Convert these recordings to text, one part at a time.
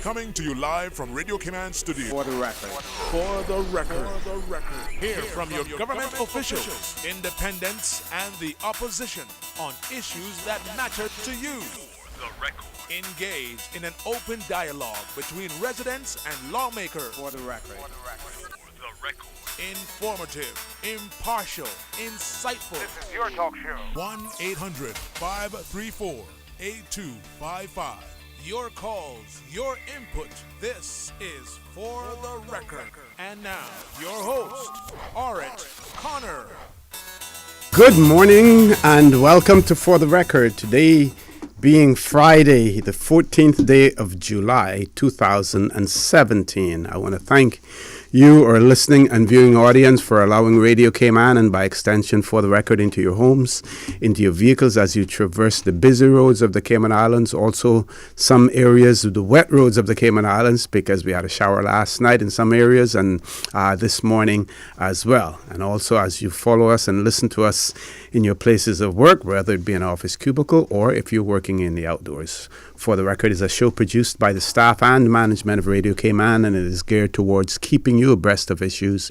Coming to you live from Radio Cayman Studio. For the record. For the record. Hear from your government officials, independents, and the opposition on issues that matter to you. The record. Engage in an open dialogue between residents and lawmakers. For the record. The record. Informative, impartial, insightful. This is your talk show. 1-800-534-8255. Your calls, your input. This is For the Record. And now, your host, Orit Connor. Good morning and welcome to For the Record. Today being Friday, the 14th day of July, 2017. I want to thank you, our listening and viewing audience, for allowing Radio Cayman and by extension For the Record into your homes, into your vehicles as you traverse the busy roads of the Cayman Islands, also some areas of the wet roads of the Cayman Islands, because we had a shower last night in some areas and this morning as well. And also as you follow us and listen to us in your places of work, whether it be an office cubicle or if you're working in the outdoors. For the Record is a show produced by the staff and management of Radio Cayman, and it is geared towards keeping you abreast of issues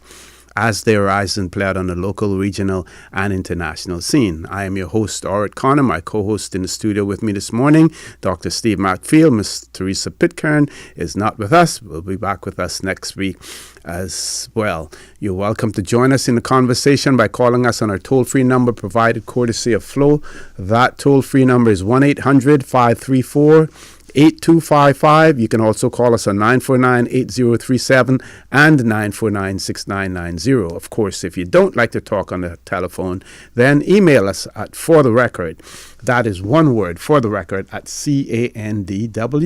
as they arise and play out on the local, regional, and international scene. I am your host, Orit Connor. My co-host in the studio with me this morning, Dr. Steve Macfield. Miss Teresa Pitcairn is not with us. Will be back with us next week as well. You're welcome to join us in the conversation by calling us on our toll-free number provided courtesy of Flow. That toll-free number is 1-800-534-8255. You can also call us on 949-8037 and 949-6990. Of course, if you don't like to talk on the telephone, then email us at For the Record. That is one word, For the Record, at candw.ky.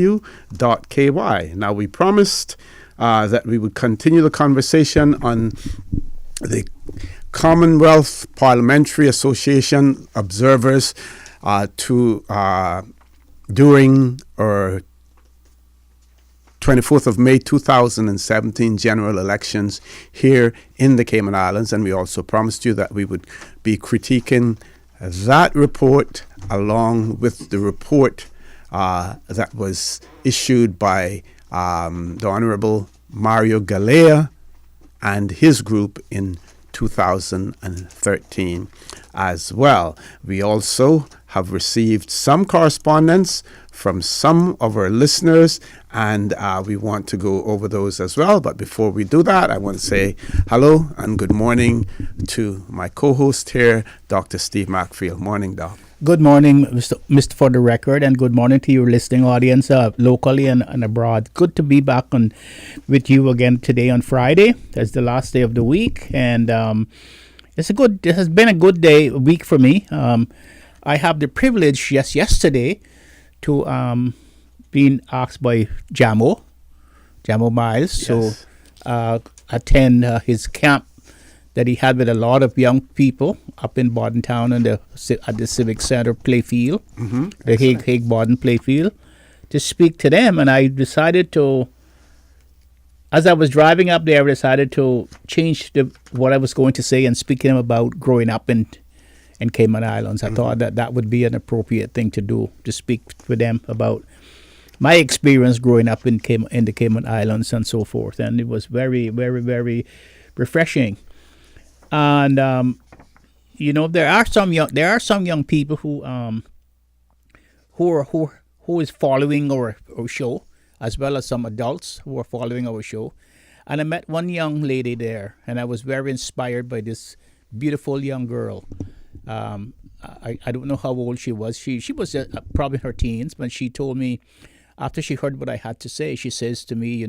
Now, we promised that we would continue the conversation on the Commonwealth Parliamentary Association observers during our 24th of May 2017 general elections here in the Cayman Islands, and we also promised you that we would be critiquing that report along with the report that was issued by the Honorable Mario Galea and his group in 2013 as well. We also have received some correspondence from some of our listeners, and we want to go over those as well. But before we do that, I want to say hello and good morning to my co-host here, Dr. Steve Macfield. Morning, Doc. Good morning, Mr. For the Record, and good morning to your listening audience locally and abroad. Good to be back with you again today on Friday. That's the last day of the week, and it has been a good week for me. I have the privilege yesterday to being asked by Jamo Miles to attend his camp that he had with a lot of young people up in Borden Town at the Civic Center playfield, the Hague Borden playfield, to speak to them. And I decided to, as I was driving up there, I decided to change what I was going to say and speak to them about growing up in Cayman Islands. I thought that would be an appropriate thing to do, to speak with them about my experience growing up in the Cayman Islands and so forth. And it was very, very, very refreshing. And there are some young people who is following our show, as well as some adults who are following our show. And I met one young lady there, and I was very inspired by this beautiful young girl. I don't know how old she was. She was probably in her teens, but she told me, after she heard what I had to say, she says to me,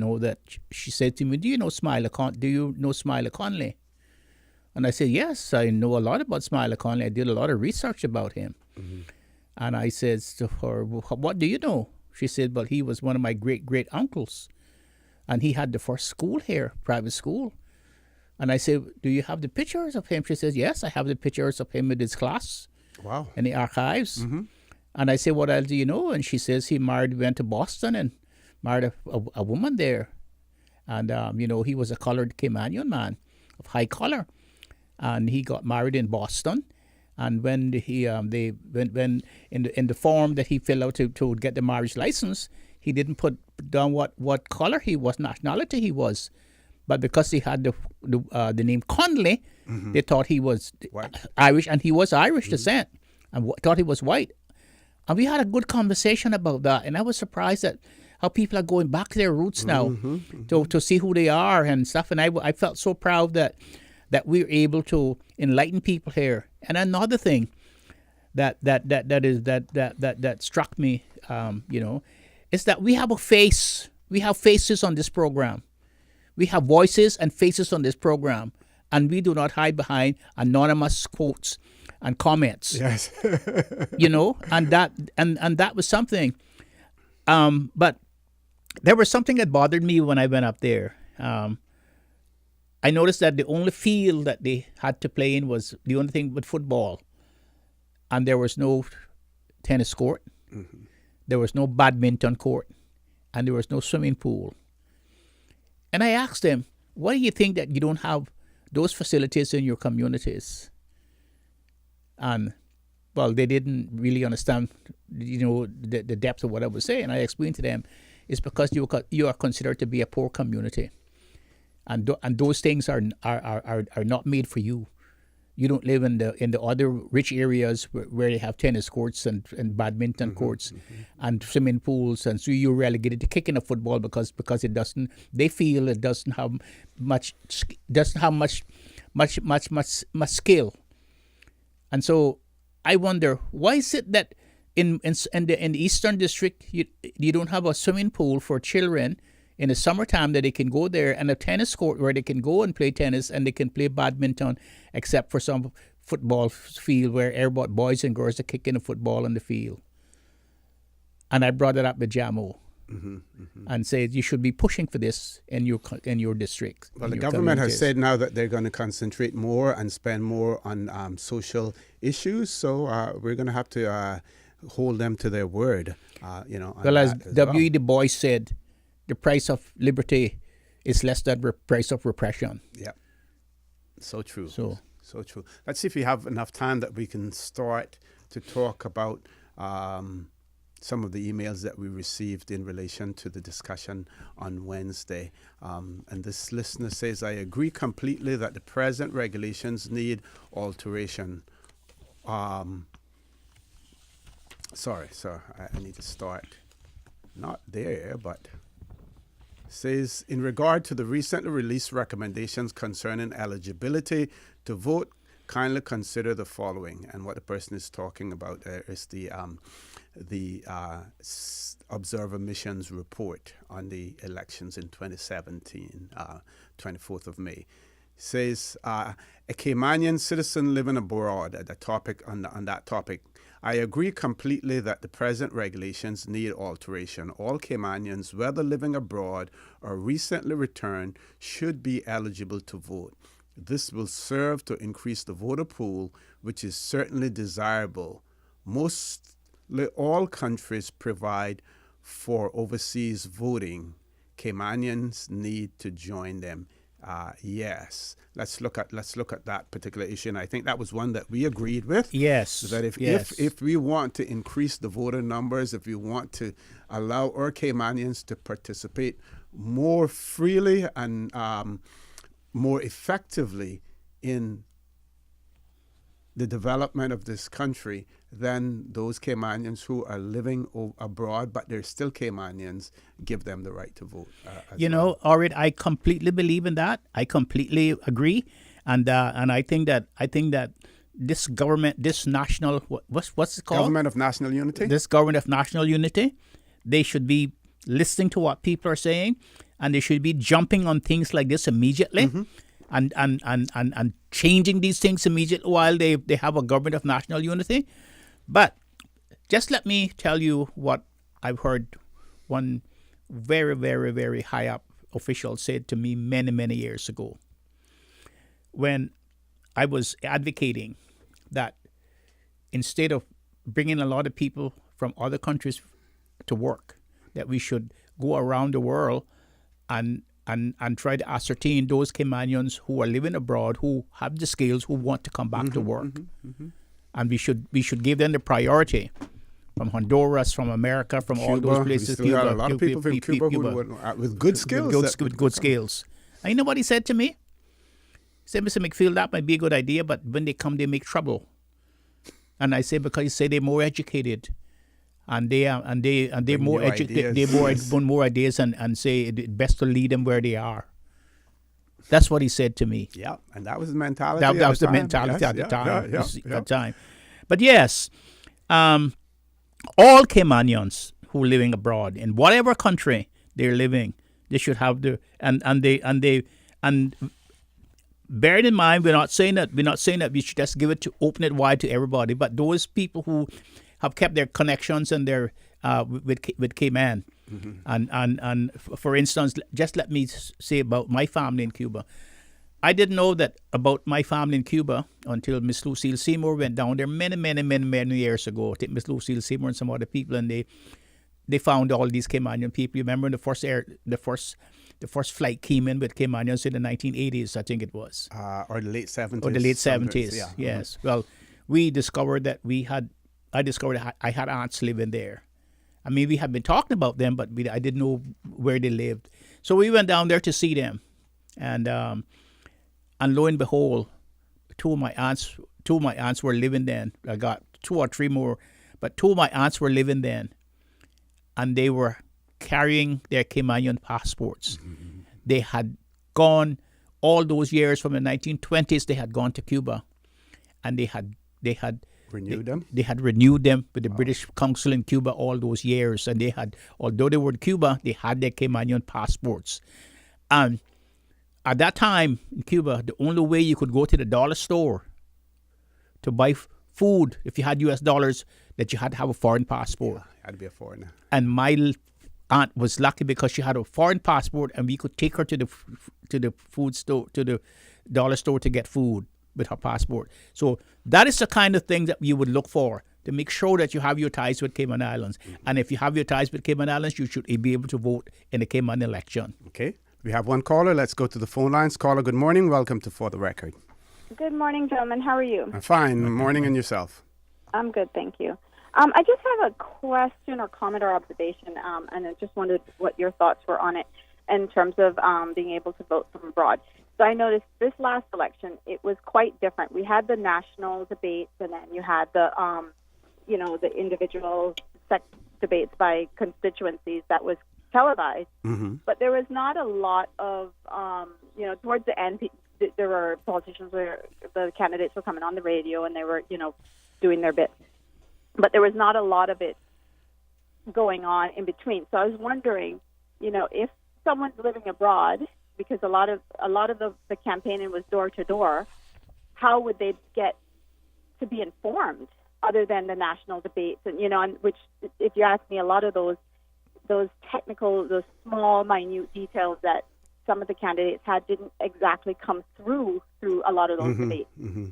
she said to me, do you know Smiley Conley? And I said, yes, I know a lot about Smiley Conley. I did a lot of research about him. And I said to her, well, what do you know? She said, well, he was one of my great uncles. And he had the first school here, private school. And I said, do you have the pictures of him? She says, yes, I have the pictures of him with his class. Wow. In the archives. And I said, what else do you know? And she says he went to Boston and married a woman there. And, he was a colored Caymanian man of high color. And he got married in Boston. And when when in the form that he filled out to get the marriage license, he didn't put down what color he was, nationality he was, but because he had the name Conley, they thought he was White. Irish, and he was Irish descent, and thought he was white. And we had a good conversation about that, and I was surprised at how people are going back to their roots now to see who they are and stuff. And I felt so proud that we're able to enlighten people here. And another thing that struck me, is that we have a face. We have faces on this program. We have voices and faces on this program, and we do not hide behind anonymous quotes and comments. Yes. And that was something. But there was something that bothered me when I went up there. I noticed that the only field that they had to play in was the only thing but football, and there was no tennis court, there was no badminton court, and there was no swimming pool. And I asked them, why do you think that you don't have those facilities in your communities? And, well, they didn't really understand, the depth of what I was saying. I explained to them, it's because you are considered to be a poor community, and those things are not made for you. You don't live in the other rich areas where they have tennis courts and badminton courts and swimming pools, and so you're relegated to kicking a football because they feel it doesn't have much skill. And so I wonder, why is it that in the Eastern District you don't have a swimming pool for children in the summertime that they can go there, and a tennis court where they can go and play tennis and they can play badminton, except for some football field where boys and girls are kicking the football in the field. And I brought it up with Jamo and said you should be pushing for this in your district. Well, the government has said now that they're going to concentrate more and spend more on social issues, so we're going to have to hold them to their word. Well, as W.E. Du Bois said, the price of liberty is less than the price of repression. Yeah, so true. So true. Let's see if we have enough time that we can start to talk about some of the emails that we received in relation to the discussion on Wednesday. And this listener says, I agree completely that the present regulations need alteration. Sorry, I need to start. Not there, but says, in regard to the recently released recommendations concerning eligibility to vote, kindly consider the following. And what the person is talking about is the Observer Missions report on the elections in 2017, 24th of May. Says, a Caymanian citizen living abroad, on that topic, I agree completely that the present regulations need alteration. All Caymanians, whether living abroad or recently returned, should be eligible to vote. This will serve to increase the voter pool, which is certainly desirable. Mostly all countries provide for overseas voting. Caymanians need to join them. Yes, let's look at that particular issue, and I think that was one that we agreed with. Yes, that if we want to increase the voter numbers, if we want to allow our Caymanians to participate more freely and more effectively in the development of this country, then those Caymanians who are living abroad, but they're still Caymanians, give them the right to vote. Orid, I completely believe in that. I completely agree, and I think that this government, this national, what's it called? Government of National Unity. This government of national unity, they should be listening to what people are saying, and they should be jumping on things like this immediately. And changing these things immediately while they have a government of national unity. But just let me tell you what I've heard one very, very, very high up official said to me many, many years ago, when I was advocating that instead of bringing a lot of people from other countries to work, that we should go around the world and try to ascertain those Caymanians who are living abroad, who have the skills, who want to come back to work. And we should give them the priority from Honduras, from America, from all those places. We still got a lot of people from Cuba with good skills. With good skills. And you know what he said to me? He said, Mr. McField, that might be a good idea, but when they come, they make trouble. And I say, because he said they're more educated. And they're more educated. They're more ideas and say it's best to lead them where they are. That's what he said to me. Yeah, and that was the mentality. That was the mentality at the time. That time. But yes, all Caymanians who are living abroad in whatever country they're living, they should have and bearing in mind, we're not saying that we should just open it wide to everybody. But those people who have kept their connections and their with Cayman. And for instance, just let me say about my family in Cuba. I didn't know that about my family in Cuba until Miss Lucille Seymour went down there many years ago. I think Miss Lucille Seymour and some other people, and they found all these Caymanian people. You remember the first flight came in with Caymanians in the 1980s, I think it was, or the late 70s. Or the late 70s. Yeah. Yes. Well, we discovered that I discovered I had aunts living there. I mean, we had been talking about them, but I didn't know where they lived. So we went down there to see them, and lo and behold, two of my aunts were living then. I got 2 or 3 more, but 2 of my aunts were living then, and they were carrying their Caymanian passports. Mm-hmm. They had gone all those years from the 1920s. They had gone to Cuba, and they had renewed them. They had renewed them with the British Council in Cuba all those years, and although they were in Cuba, they had their Caymanian passports. And at that time in Cuba, the only way you could go to the dollar store to buy food, if you had U.S. dollars, that you had to have a foreign passport. Yeah, you had to be a foreigner. And my aunt was lucky because she had a foreign passport, and we could take her to the food store, to the dollar store to get food with her passport. So that is the kind of thing that you would look for to make sure that you have your ties with Cayman Islands. Mm-hmm. And if you have your ties with Cayman Islands, you should be able to vote in the Cayman election. Okay. We have one caller. Let's go to the phone lines. Caller, good morning. Welcome to For the Record. Good morning, gentlemen. How are you? I'm fine. Good morning, and yourself? I'm good, thank you. I just have a question or comment or observation, and I just wondered what your thoughts were on it in terms of being able to vote from abroad. So I noticed this last election, it was quite different. We had the national debates, and then you had the, the individual debates by constituencies that was televised. Mm-hmm. But there was not a lot of, towards the end, there were politicians where the candidates were coming on the radio and they were, doing their bit. But there was not a lot of it going on in between. So I was wondering, if someone's living abroad, because a lot of the campaigning was door to door, how would they get to be informed other than the national debates? And which, if you ask me, a lot of those technical, those small, minute details that some of the candidates had didn't exactly come through a lot of those debates,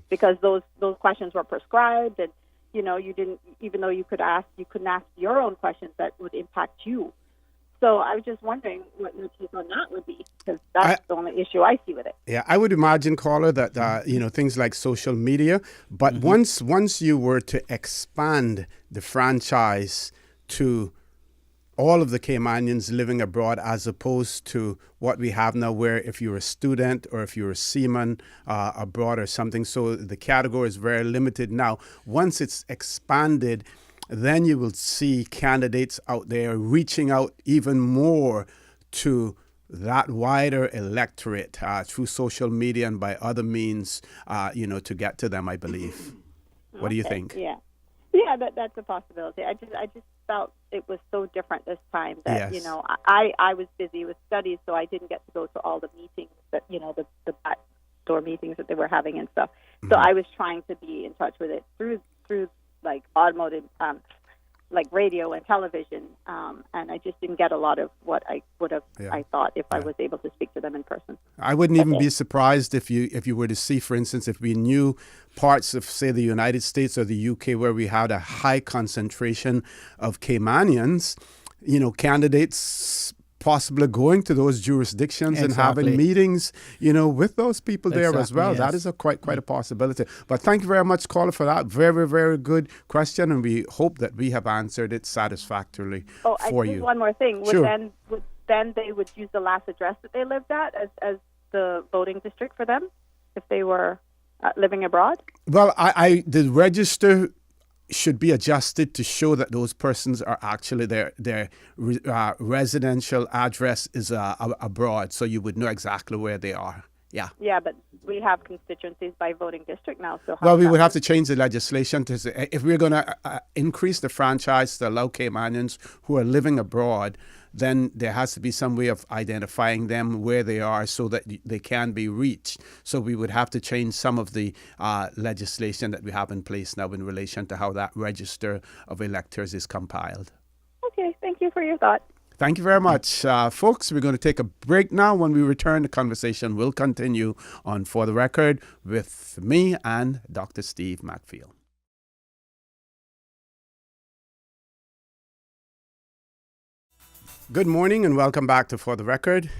because those questions were prescribed, and you didn't, even though you couldn't ask your own questions that would impact you. So I was just wondering what your take on that would be, because that's the only issue I see with it. Yeah, I would imagine, caller, that things like social media. But once you were to expand the franchise to all of the Caymanians living abroad, as opposed to what we have now, where if you're a student or if you're a seaman abroad or something, so the category is very limited now. Once it's expanded, then you will see candidates out there reaching out even more to that wider electorate through social media and by other means, to get to them, I believe. What do you think? Yeah, that's a possibility. I just felt it was so different this time that, yes. I was busy with studies, so I didn't get to go to all the meetings that, the backdoor meetings that they were having and stuff. So I was trying to be in touch with it through like automotive, like radio and television, and I just didn't get a lot of what I would have, I thought, if I was able to speak to them in person. I wouldn't even be surprised if you were to see, for instance, if we knew parts of, say, the United States or the UK where we had a high concentration of Caymanians, candidates possibly going to those jurisdictions and Exactly. having meetings, with those people there as Exactly, well. yes. That is quite a possibility. But thank you very much, caller, for that very, very good question, and we hope that we have answered it satisfactorily for Just you. one more thing. Sure. Then they would use the last address that they lived at as the voting district for them if they were living abroad? Well, the register should be adjusted to show that those persons are actually their residential address is abroad, so you would know exactly where they are. Yeah. Yeah, but we have constituencies by voting district now. So Well, we would have to change the legislation to say, if we're going to increase the franchise to allow Caymanians who are living abroad, then there has to be some way of identifying them where they are so that they can be reached. So we would have to change some of the legislation that we have in place now in relation to how that register of electors is compiled. Okay, thank you for your thought. Thank you very much. Folks, we're going to take a break now. When we return, the conversation will continue on For the Record with me and Dr. Steve Macfield. Good morning and welcome back to For the Record.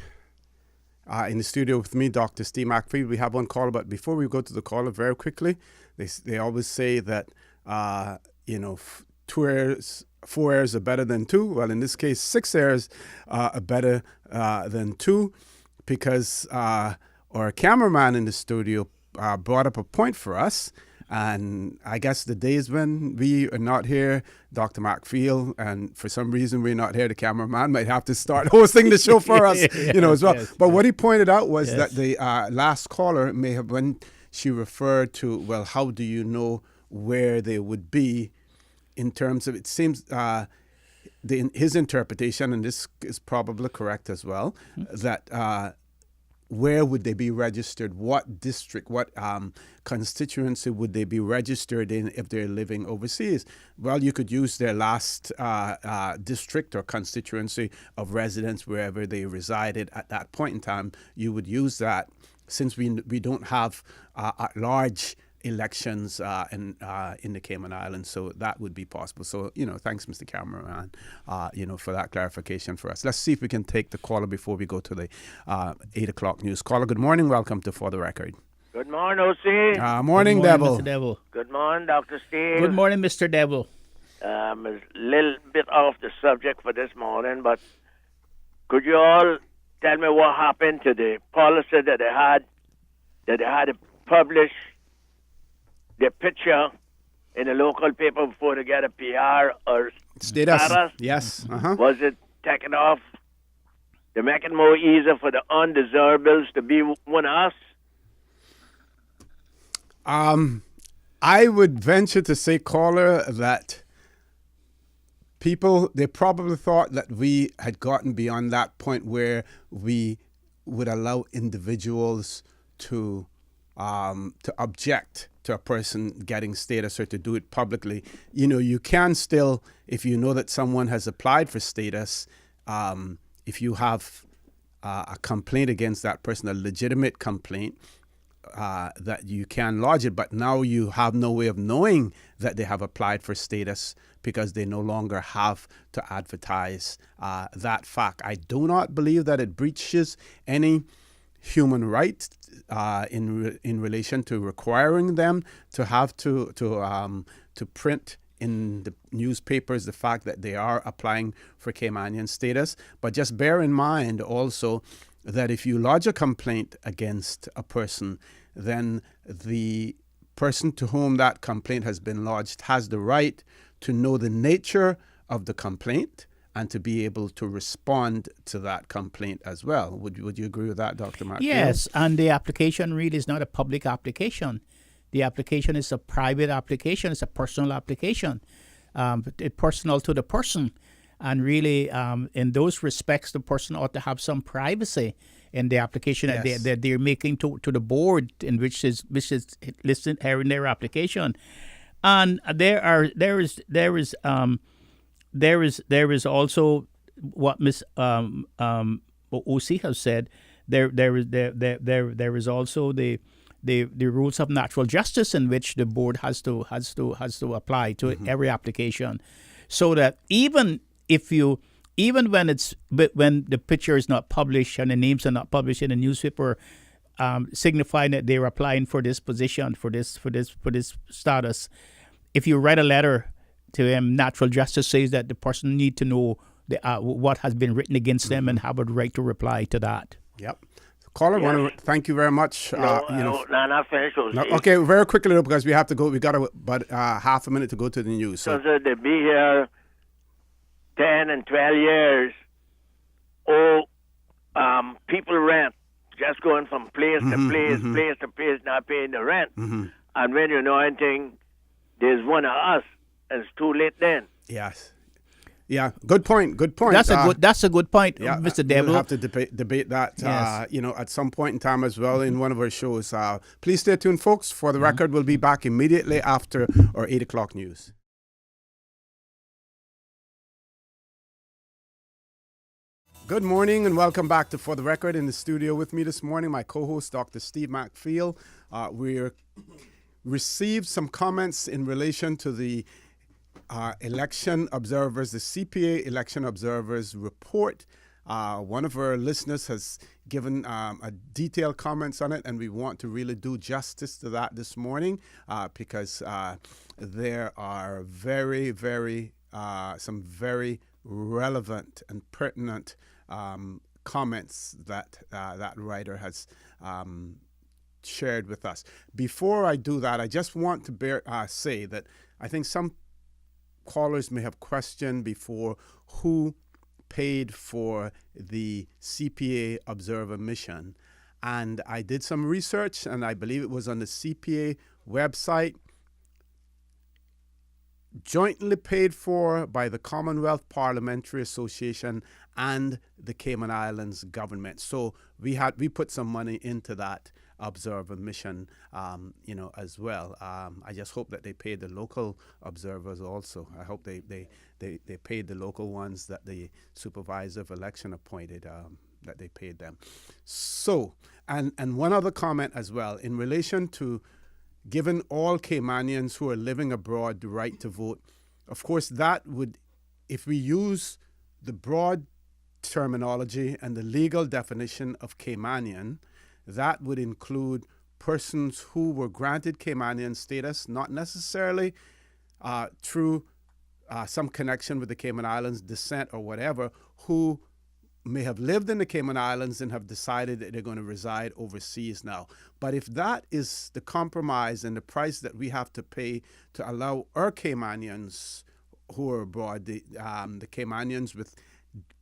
In the studio with me, Dr. Steve Macfield. We have one caller, but before we go to the caller, very quickly, they always say that, 4 errors are better than 2. Well, in this case, 6 errors are better than 2 because our cameraman in the studio brought up a point for us. And I guess the days when we are not here, Dr. Macfield, and for some reason we're not here, the cameraman might have to start hosting the show for us, as well. Yes, but what he pointed out was yes. that the last caller may have, when she referred to, well, how do you know where they would be in terms of, it seems, his interpretation, and this is probably correct as well, that where would they be registered? What district, what constituency would they be registered in if they're living overseas? Well, you could use their last district or constituency of residence wherever they resided at that point in time. You would use that since we don't have large elections in the Cayman Islands, so that would be possible. So, thanks, Mr. Cameraman, for that clarification for us. Let's see if we can take the caller before we go to the 8 o'clock news. Caller, good morning. Welcome to For the Record. Good morning, OC. Morning, Devil. Mr. Devil. Good morning, Dr. Steve. Good morning, Mr. Devil. A little bit off the subject for this morning, but could you all tell me what happened to the policy that they had to publish the picture in a local paper before they get a PR or status? Yes. Was it taken off to make it more easier for the undesirables to be one of us? I would venture to say, caller, that people, they probably thought that we had gotten beyond that point where we would allow individuals to object to a person getting status or to do it publicly. You can still, if you know that someone has applied for status, if you have a complaint against that person, a legitimate complaint, that you can lodge it, but now you have no way of knowing that they have applied for status because they no longer have to advertise that fact. I do not believe that it breaches any human right in relation to requiring them to have to print in the newspapers the fact that they are applying for Caymanian status. But just bear in mind also that if you lodge a complaint against a person, then the person to whom that complaint has been lodged has the right to know the nature of the complaint and to be able to respond to that complaint as well. Would you agree with that, Dr. Mark? Yes, and the application really is not a public application. The application is a private application. It's a personal application, personal to the person. And really, in those respects, the person ought to have some privacy in the application that they're making to the board in which is listed here in their application. And there is also what Ms. OC has said. There is also the rules of natural justice in which the board has to apply to every application, so that even if you even when when the picture is not published and the names are not published in the newspaper, signifying that they're applying for this position, for this status. If you write a letter to them, natural justice says that the person need to know what has been written against them and have a right to reply to that. Yep. Caller, want to thank you very much. Not finished. Okay, very quickly though, because we have to go. We got about half a minute to go to the news. So they be here 10 and 12 years. People rent, just going from place to place, not paying the rent. And when you know anything, there's one of us. It's too late then. Yes. Yeah, good point. That's a good point, Mr. Devil. We'll have to debate that, yes. At some point in time as well in one of our shows. Please stay tuned, folks. For the record, we'll be back immediately after our 8 o'clock news. Good morning and welcome back to For the Record. In the studio with me this morning, my co-host, Dr. Steve McField. We received some comments in relation to the election observers, the CPA election observers report. One of our listeners has given a detailed comments on it, and we want to really do justice to that this morning because there are very, very some very relevant and pertinent comments that that writer has shared with us. Before I do that, I just want to say that I think some callers may have questioned before who paid for the CPA observer mission. And I did some research, and I believe it was on the CPA website, jointly paid for by the Commonwealth Parliamentary Association and the Cayman Islands government. So we put some money into that observer mission, as well. I just hope that they paid the local observers also. I hope they paid the local ones that the supervisor of election appointed, that they paid them. So, and one other comment as well, in relation to giving all Caymanians who are living abroad the right to vote. Of course, that would, if we use the broad terminology and the legal definition of Caymanian, that would include persons who were granted Caymanian status, not necessarily through some connection with the Cayman Islands, descent or whatever, who may have lived in the Cayman Islands and have decided that they're going to reside overseas now. But if that is the compromise and the price that we have to pay to allow our Caymanians who are abroad, the Caymanians with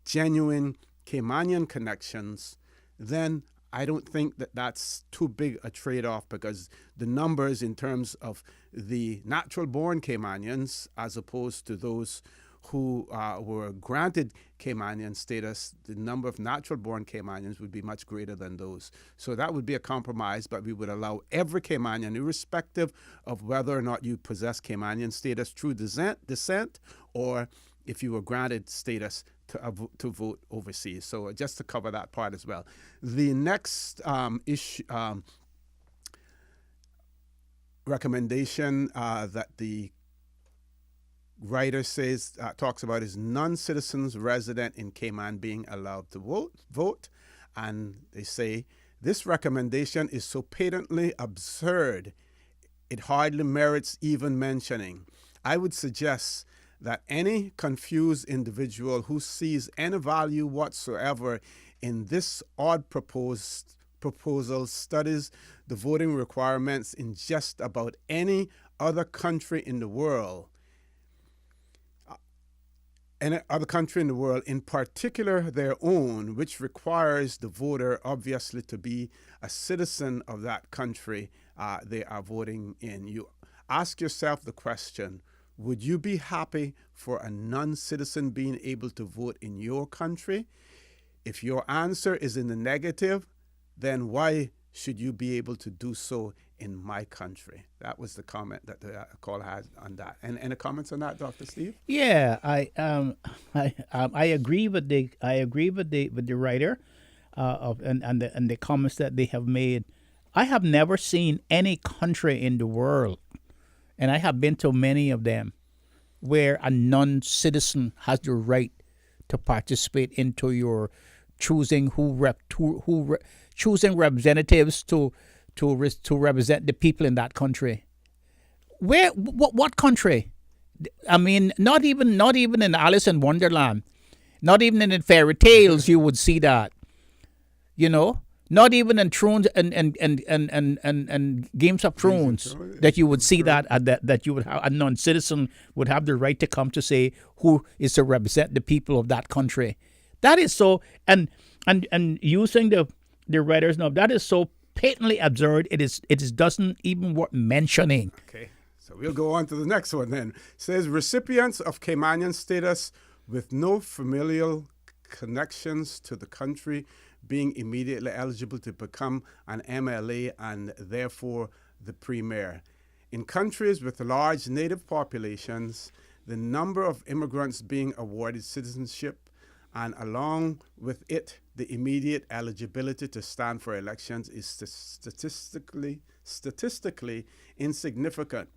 genuine Caymanian connections, then I don't think that that's too big a trade-off, because the numbers in terms of the natural-born Caymanians as opposed to those who were granted Caymanian status, the number of natural-born Caymanians would be much greater than those. So that would be a compromise, but we would allow every Caymanian, irrespective of whether or not you possess Caymanian status through descent or if you were granted status to vote overseas. So just to cover that part as well. The next issue, recommendation that the writer says talks about is non-citizens resident in Cayman being allowed to vote. And they say this recommendation is so patently absurd it hardly merits even mentioning. I would suggest that any confused individual who sees any value whatsoever in this odd proposal studies the voting requirements in just about any other country in the world. Any other country in the world, in particular their own, which requires the voter obviously to be a citizen of that country they are voting in. You ask yourself the question, would you be happy for a non-citizen being able to vote in your country? If your answer is in the negative, then why should you be able to do so in my country? That was the comment that the caller had on that. And any comments on that, Dr. Steve? Yeah, I agree with the writer and the comments that they have made. I have never seen any country in the world, and I have been to many of them, where a non-citizen has the right to participate into your choosing choosing representatives to represent the people in that country. What country? I mean, not even in Alice in Wonderland, not even in fairy tales you would see that. You know, not even in Thrones and Games of Thrones that you would see that you would have a non-citizen would have the right to come to say who is to represent the people of that country. That is so, and using the writers now, that is so patently absurd. It is doesn't even worth mentioning. Okay, so we'll go on to the next one then. It says recipients of Caymanian status with no familial connections to the country being immediately eligible to become an MLA and therefore the premier. In countries with large native populations, the number of immigrants being awarded citizenship and along with it the immediate eligibility to stand for elections is statistically insignificant.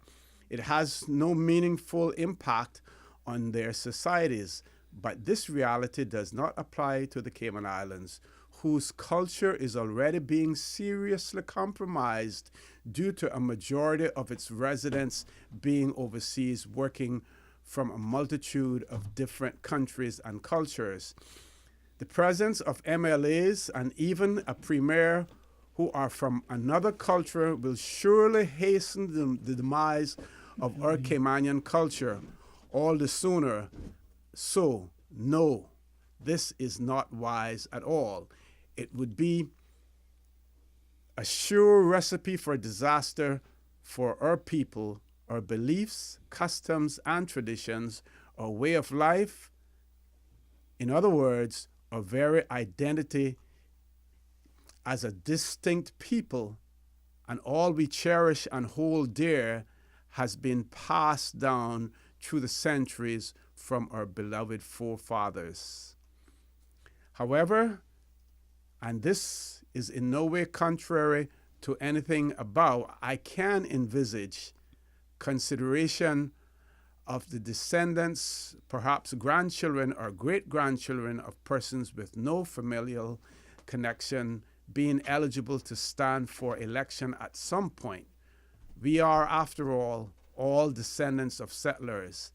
It has no meaningful impact on their societies, but this reality does not apply to the Cayman Islands, whose culture is already being seriously compromised due to a majority of its residents being overseas working from a multitude of different countries and cultures. The presence of MLAs and even a premier who are from another culture will surely hasten the demise of our Caymanian culture all the sooner. So, no, this is not wise at all. It would be a sure recipe for disaster for our people, our beliefs, customs, and traditions, our way of life. In other words, our very identity as a distinct people, and all we cherish and hold dear has been passed down through the centuries from our beloved forefathers. However, and this is in no way contrary to anything above, I can envisage consideration of the descendants, perhaps grandchildren or great-grandchildren of persons with no familial connection being eligible to stand for election at some point. We are, after all descendants of settlers,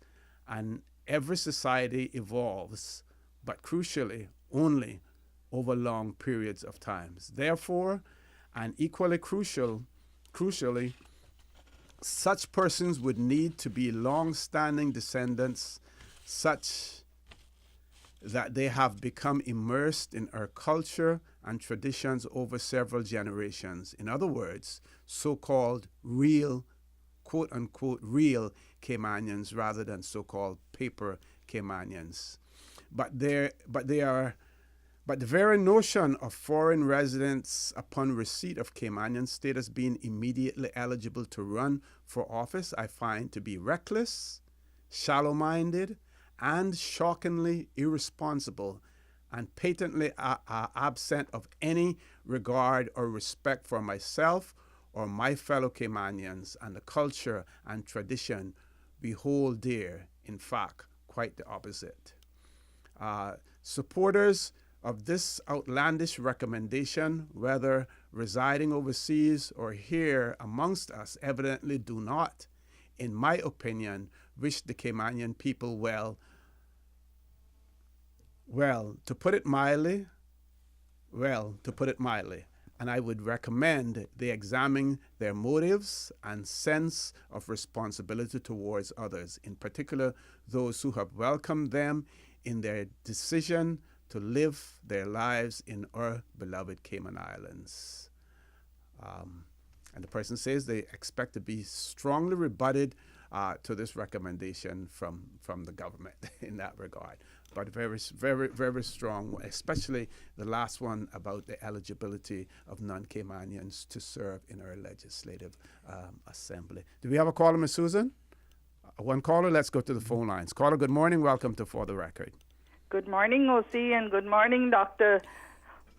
and every society evolves, but crucially, only over long periods of time. Therefore, and equally crucially, such persons would need to be long-standing descendants, such that they have become immersed in our culture and traditions over several generations. In other words, so-called real, quote-unquote, real Caymanians rather than so-called paper Caymanians. But the very notion of foreign residents upon receipt of Caymanian status being immediately eligible to run for office I find to be reckless, shallow-minded, and shockingly irresponsible, and patently absent of any regard or respect for myself or my fellow Caymanians and the culture and tradition we hold dear. In fact, quite the opposite. Supporters of this outlandish recommendation, whether residing overseas or here amongst us, evidently do not, in my opinion, wish the Caymanian people well, to put it mildly, and I would recommend they examine their motives and sense of responsibility towards others, in particular those who have welcomed them in their decision to live their lives in our beloved Cayman Islands. And the person says they expect to be strongly rebutted to this recommendation from the government in that regard. But very, very, very strong, especially the last one about the eligibility of non-Caymanians to serve in our legislative assembly. Do we have a caller, Ms. Susan? One caller, let's go to the phone lines. Caller, good morning. Welcome to For the Record. Good morning, OC, and good morning, Dr.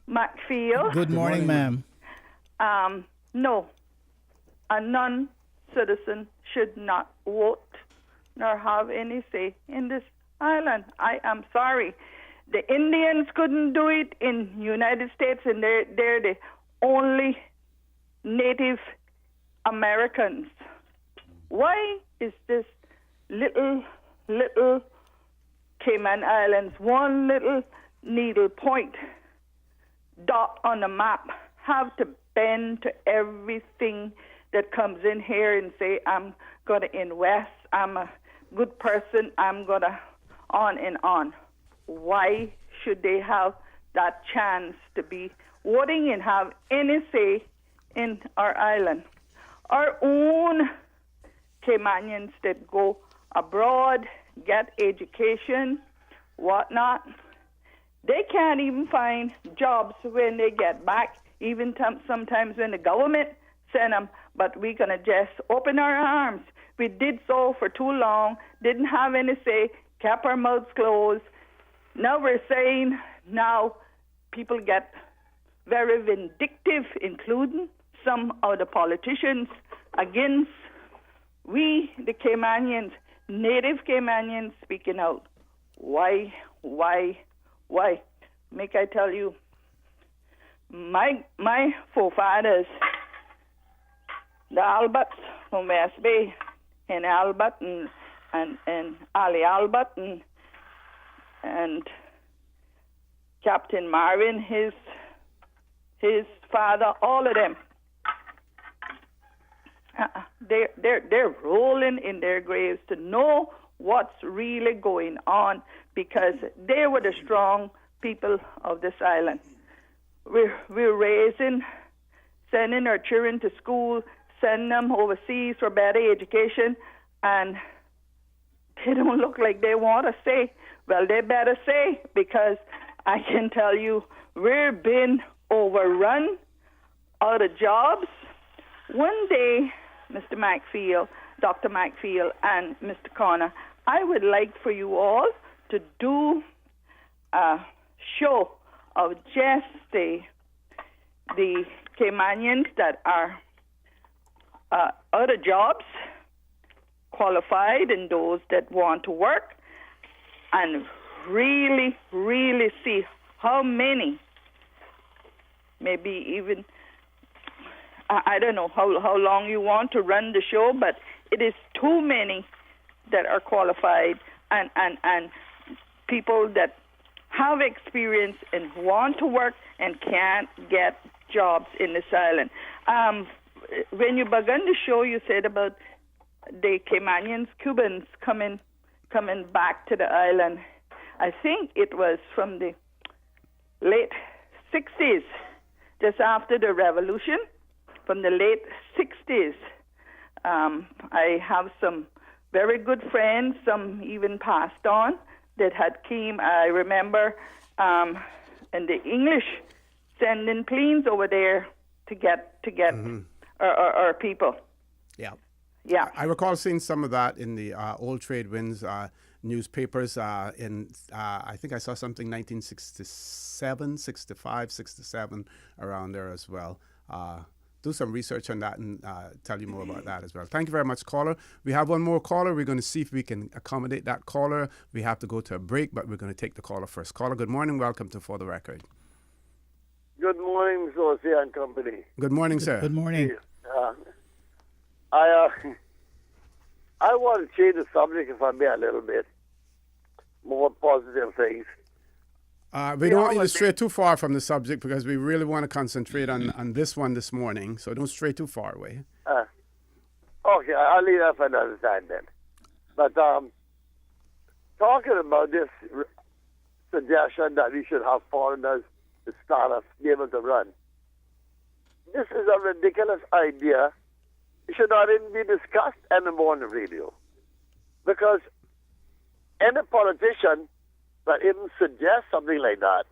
McFeel. Good morning, ma'am. No, a non-citizen should not vote nor have any say in this island. I am sorry. The Indians couldn't do it in United States, and they're the only Native Americans. Why is this little Cayman Islands, one little needle point dot on the map, have to bend to everything that comes in here and say, I'm going to invest, I'm a good person, I'm going to on and on? Why should they have that chance to be voting and have any say in our island? Our own Caymanians that go abroad, get education, whatnot, they can't even find jobs when they get back, even sometimes when the government send them. But we're going to just open our arms. We did so for too long, didn't have any say, kept our mouths closed. Now we're saying now people get very vindictive, including some of the politicians, against we, the Caymanians, native Caymanians, speaking out. Why? Make I tell you, my forefathers, the Alberts from West Bay, and Albert and Ali Albert and Captain Marvin, his father, all of them. They're rolling in their graves to know what's really going on, because they were the strong people of this island. We're raising, sending our children to school, sending them overseas for better education, and they don't look like they want to say. Well, they better say, because I can tell you we're being overrun out of jobs. One day, Mr. McField, Dr. McField, and Mr. Connor, I would like for you all to do a show of just the Caymanians that are out of jobs, qualified, and those that want to work, and really, really see how many, maybe even, I don't know how long you want to run the show, but it is too many that are qualified and people that have experience and want to work and can't get jobs in this island. When you began the show, you said about the Caymanians, Cubans coming back to the island. I think it was from the late 60s, just after the revolution, from the late 60s. I have some very good friends, some even passed on, that had came. I remember and the English sending planes over there to get our people. Yeah. Yeah. I recall seeing some of that in the Old Trade Winds newspapers. I think I saw something 1967, 65, 67 around there as well. Do some research on that and tell you more about that as well. Thank you very much, caller. We have one more caller. We're going to see if we can accommodate that caller. We have to go to a break, but we're going to take the caller first. Caller, good morning. Welcome to For the Record. Good morning, Sophia and company. Good morning, sir. Good morning. I want to change the subject, if I may, a little bit. More positive things. We don't want you to stray too far from the subject, because we really want to concentrate on this one this morning. So don't stray too far away. Okay, I'll leave that for another time then. But talking about this suggestion that we should have foreigners to start us be able to run, this is a ridiculous idea. It should not even be discussed anymore on the radio. Because any politician that even suggests something like that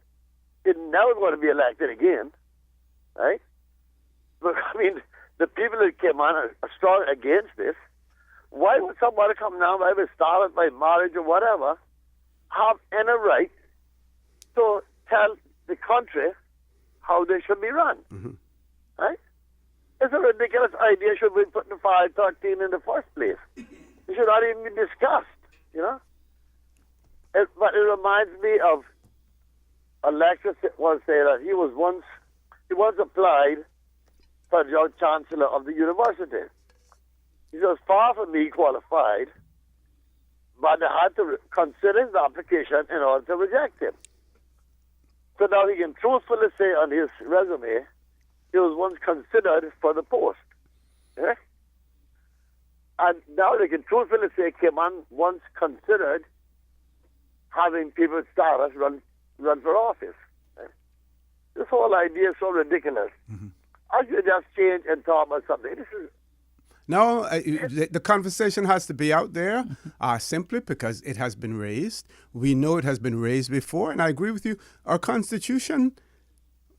is never going to be elected again, right? But, I mean, the people that came on are strong against this. Why would somebody come now, whether started by marriage or whatever, have any right to tell the country how they should be run, right? It's a ridiculous idea. Should be put in 513 in the first place. It should not even be discussed, you know? But it reminds me of Alexis was saying that he once applied for the young chancellor of the university. He was far from being qualified, but they had to consider his application in order to reject him. So now he can truthfully say on his resume he was once considered for the post. Eh? And now they can truthfully say Cayman once considered having people with status run for office. Eh? This whole idea is so ridiculous. I should just change and talk about something. This is No, the conversation has to be out there simply because it has been raised. We know it has been raised before, and I agree with you. Our Constitution,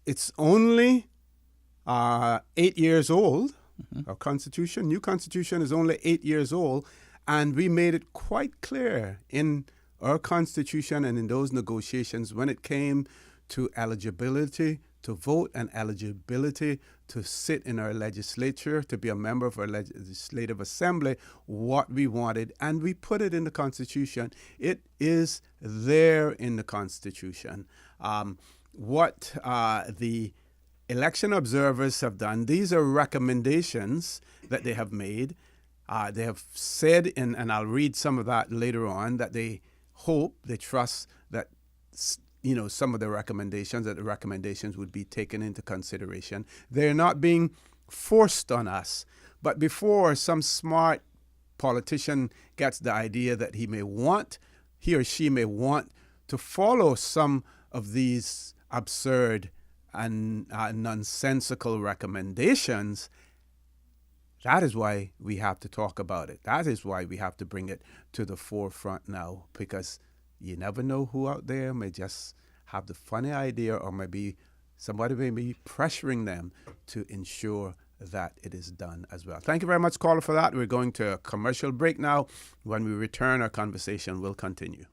it's only 8 years old. Our Constitution, new Constitution, is only 8 years old, and we made it quite clear in our Constitution and in those negotiations when it came to eligibility to vote and eligibility to sit in our legislature, to be a member of our legislative assembly, what we wanted, and we put it in the Constitution. It is there in the Constitution. What the election observers have done, these are recommendations that they have made. They have said, and I'll read some of that later on, that they hope, they trust that some of the recommendations would be taken into consideration. They're not being forced on us. But before some smart politician gets the idea that he or she may want to follow some of these absurd and nonsensical recommendations, that is why we have to talk about it. That is why we have to bring it to the forefront now, because you never know who out there may just have the funny idea, or maybe somebody may be pressuring them to ensure that it is done as well. Thank you very much, caller, for that. We're going to a commercial break now. When we return, our conversation will continue.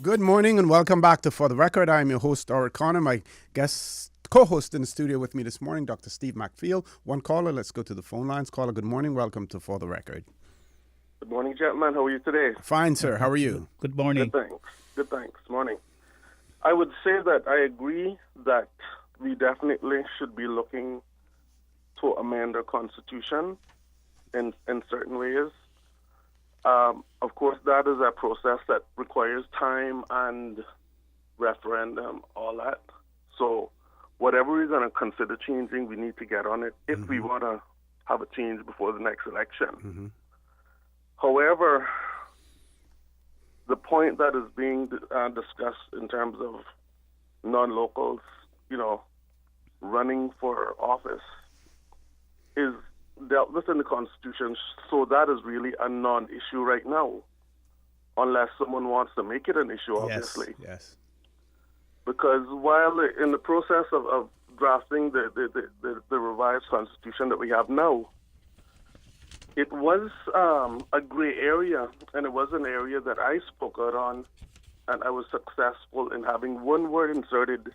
Good morning and welcome back to For the Record. I'm your host, Eric Connor. My co-host in the studio with me this morning, Dr. Steve McField. One caller, let's go to the phone lines. Caller, good morning. Welcome to For the Record. Good morning, gentlemen. How are you today? Fine, sir. How are you? Good morning. Good, thanks. Morning. I would say that I agree that we definitely should be looking to amend our Constitution in certain ways. Of course, that is a process that requires time and referendum, all that. So whatever we're going to consider changing, we need to get on it if we want to have a change before the next election. However, the point that is being discussed in terms of non-locals, running for office is dealt with in the Constitution, so that is really a non-issue right now, unless someone wants to make it an issue, obviously. Yes. Because while in the process of drafting the revised Constitution that we have now, it was a gray area, and it was an area that I spoke out on, and I was successful in having one word inserted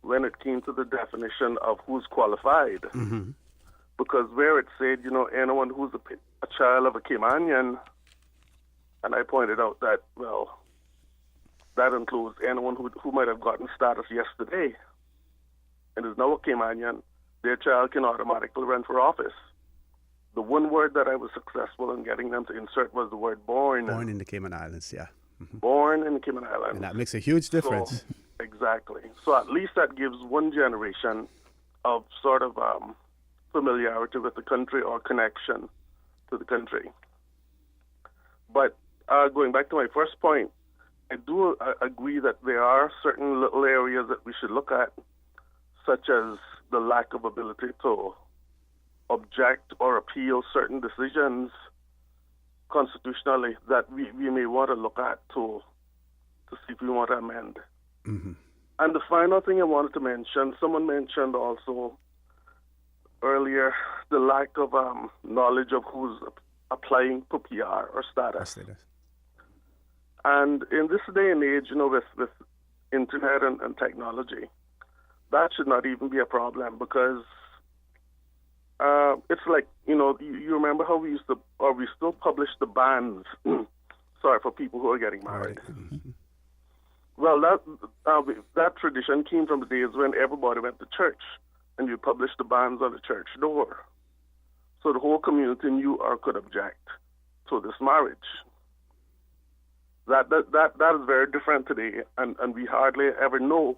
when it came to the definition of who's qualified. Because where it said, anyone who's a child of a Caymanian, and I pointed out that, well, that includes anyone who might have gotten status yesterday and is now a Caymanian, their child can automatically run for office. The one word that I was successful in getting them to insert was the word born. Born in the Cayman Islands, yeah. Born in the Cayman Islands. And that makes a huge difference. So, exactly. So at least that gives one generation of sort of familiarity with the country or connection to the country. But going back to my first point, I do agree that there are certain little areas that we should look at, such as the lack of ability to object or appeal certain decisions constitutionally that we may want to look at to see if we want to amend. And the final thing I wanted to mention, someone mentioned also earlier the lack of knowledge of who's applying for PR or status. And in this day and age, with internet and technology, that should not even be a problem, because it's like, you remember how we used to, or we still publish the bans Sorry, for people who are getting married. Mm-hmm. Well, that tradition came from the days when everybody went to church and you published the banns on the church door. So the whole community knew or could object to this marriage. That is very different today, and we hardly ever know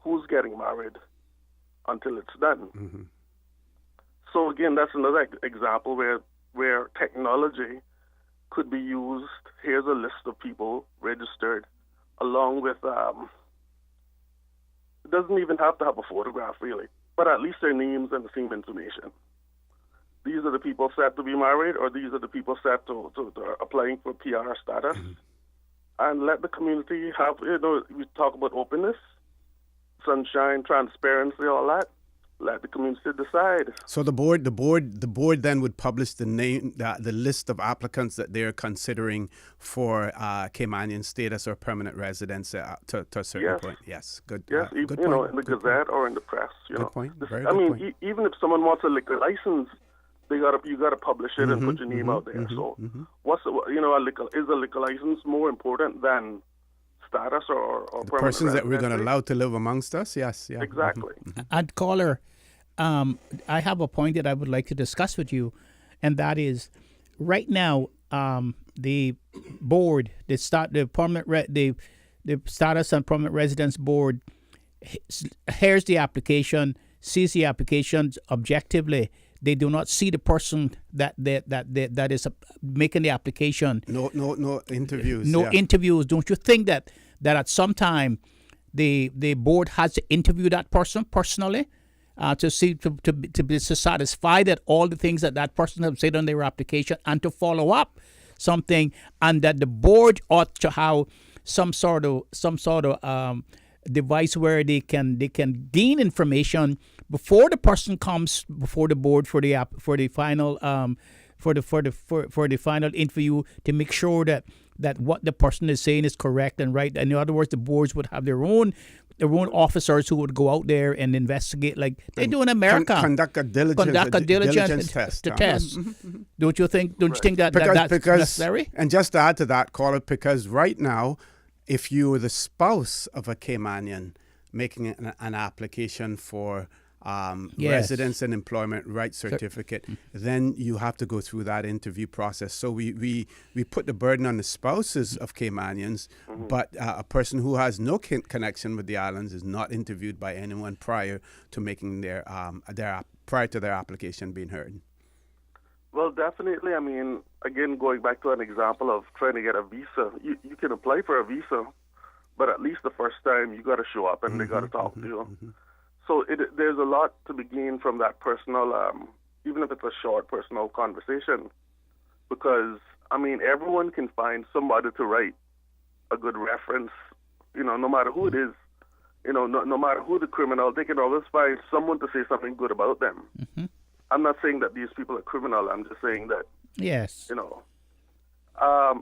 who's getting married until it's done. Mm-hmm. So again, that's another example where technology could be used. Here's a list of people registered, along with it doesn't even have to have a photograph really, but at least their names and the same information. These are the people set to be married, or these are the people set to applying for PR status. Mm-hmm. And let the community have, we talk about openness, sunshine, transparency, all that. Let the community decide. So the board then would publish the list of applicants that they're considering for Caymanian status or permanent residence to a certain point. Yes, good. Yes, good point. In the good Gazette point. or in the press. Good point. Very I good mean, point. Even if someone wants a liquor license, you got to publish it and put your name out there. So, is a liquor license more important than status or the permanent persons that we're going to residency? allow to live amongst us? Yes, yeah. Exactly. And caller, I have a point that I would like to discuss with you, and that is, right now, the board, the status and permanent residence board, hears the application, sees the applications objectively. They do not see the person that is making the application. No interviews. No interviews. Don't you think that at some time the board has to interview that person personally to see to be satisfied that all the things that person has said on their application, and to follow up something, and that the board ought to have some sort of device where they can gain information before the person comes before the board for the final interview, to make sure that what the person is saying is correct and right. In other words, the boards would have their own officers who would go out there and investigate, like they do in America. Conduct a diligence test. Don't you think that that's necessary? And just to add to that, caller, because right now, if you were the spouse of a Caymanian making an application for residence and employment rights certificate, then you have to go through that interview process. So we put the burden on the spouses of Caymanians, but a person who has no connection with the islands is not interviewed by anyone prior to making their application being heard. Well, definitely. I mean, again, going back to an example of trying to get a visa, you can apply for a visa, but at least the first time you got to show up and they got to talk to you. So there's a lot to be gained from that personal, even if it's a short personal conversation, because, I mean, everyone can find somebody to write a good reference, no matter who it is, no matter who the criminal, they can always find someone to say something good about them. I'm not saying that these people are criminal. I'm just saying that, yes,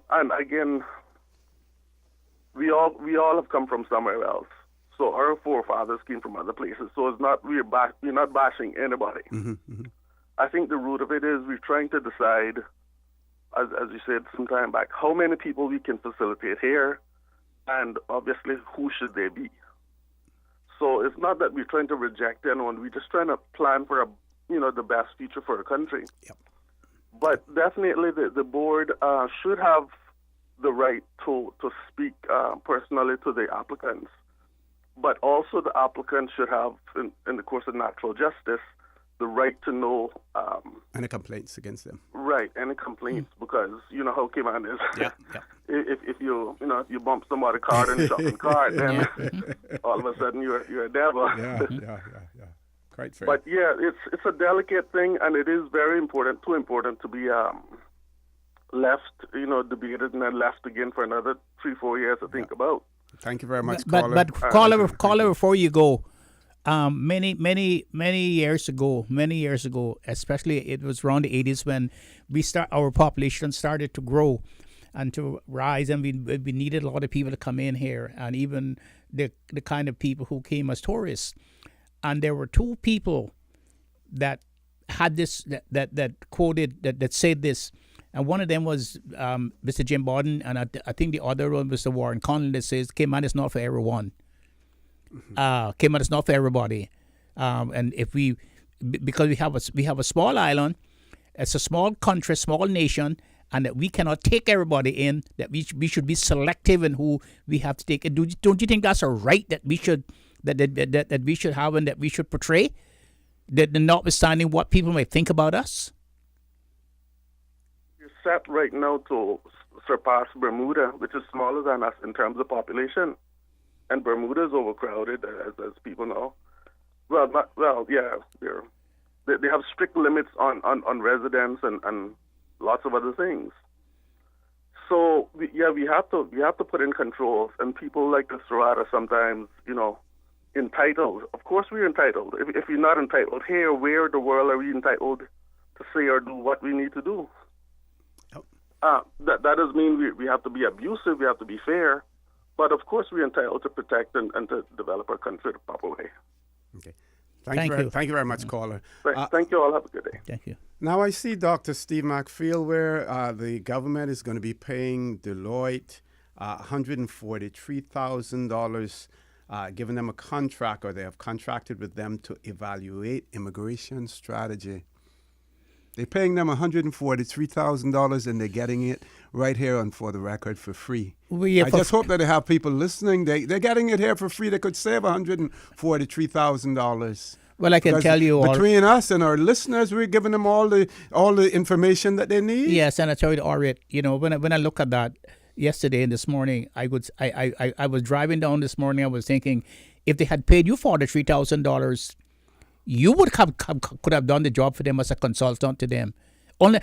and again, we all have come from somewhere else. So our forefathers came from other places. So it's not we're not bashing anybody. I think the root of it is we're trying to decide, as you said some time back, how many people we can facilitate here, and obviously who should they be. So it's not that we're trying to reject anyone. We're just trying to plan for the best future for the country. Yep. But definitely the board should have the right to speak personally to the applicants. But also the applicant should have, in the course of natural justice, the right to know... any complaints against them. Right, any complaints, because you know how Cayman is. Yeah. If you bump somebody's car in a shopping cart, then all of a sudden you're a devil. Yeah. Quite fair. But yeah, it's a delicate thing, and it is very important, too important to be left, debated and then left again for another 3-4 years to think about. Thank you very much, caller. But caller, before you go, many years ago, especially it was around the 80s when our population started to grow and to rise, and we needed a lot of people to come in here, and even the kind of people who came as tourists. And there were two people that had this that quoted that said this, And one of them was Mr. Jim Borden, and I think the other one was Mr. Warren Conlon that says Cayman is not for everyone. Cayman is not for everybody. And if because we have a small island, it's a small country, small nation, and that we cannot take everybody in, that we should be selective in who we have to take. And don't you think that's a right that we should that we should have and that we should portray? That notwithstanding what people may think about us? You're set right now to surpass Bermuda, which is smaller than us in terms of population. And Bermuda is overcrowded, as people know. Yeah, they have strict limits on residents and lots of other things. So we have to put in controls, and people like the Serrata sometimes, entitled. Of course we're entitled. If you're not entitled here, where in the world are we entitled to say or do what we need to do? That doesn't mean we have to be abusive, we have to be fair, but of course we're entitled to protect and to develop our country the proper way. Okay. Thank you very much, caller. Thank you all. Have a good day. Thank you. Now I see Dr. Steve McField where the government is going to be paying Deloitte $143,000, giving them a contract, or they have contracted with them to evaluate immigration strategy. They're paying them $143,000 and they're getting it right here on For the Record for free. I just hope that they have people listening. They're getting it here for free. They could save $143,000. Well, I can tell you between us and our listeners, we're giving them all the information that they need. Yes, and I tell you, Oriet, when I look at that yesterday and this morning, I was driving down this morning. I was thinking, if they had paid you $43,000, you would could have done the job for them as a consultant to them. And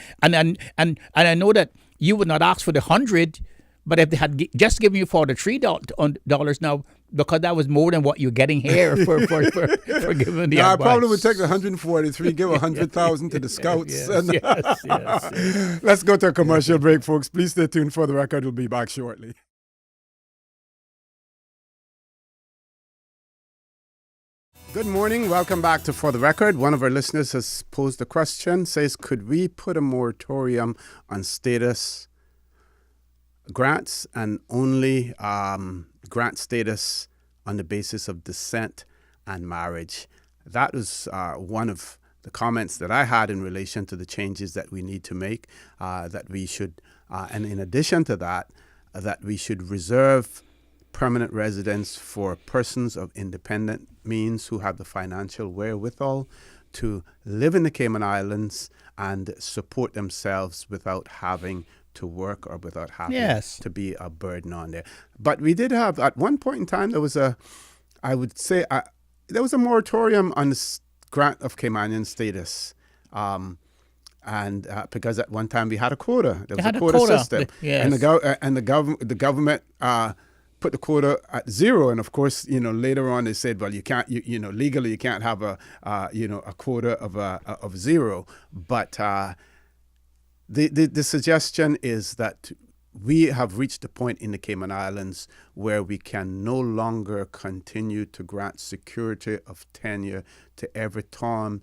I know that you would not ask for the 100, but if they had just given you $43 now, because that was more than what you're getting here for giving the advice. I probably would take the 143, give 100,000 to the scouts. Yes. Let's go to a commercial break, folks. Please stay tuned. For the Record, we'll be back shortly. Good morning. Welcome back to For the Record. One of our listeners has posed a question, says, could we put a moratorium on status grants and only grant status on the basis of descent and marriage? That was one of the comments that I had in relation to the changes that we need to make, that we should, and in addition to that, that we should reserve permanent residence for persons of independent means who have the financial wherewithal to live in the Cayman Islands and support themselves without having to work or without having to be a burden on there. But we did have, at one point in time, there was a moratorium on the grant of Caymanian status. And because at one time we had a quota. There was a quota system. And the government put the quota at zero, and of course, later on they said, well, you can't, legally you can't have a quota of zero. But the suggestion is that we have reached a point in the Cayman Islands where we can no longer continue to grant security of tenure to every Tom,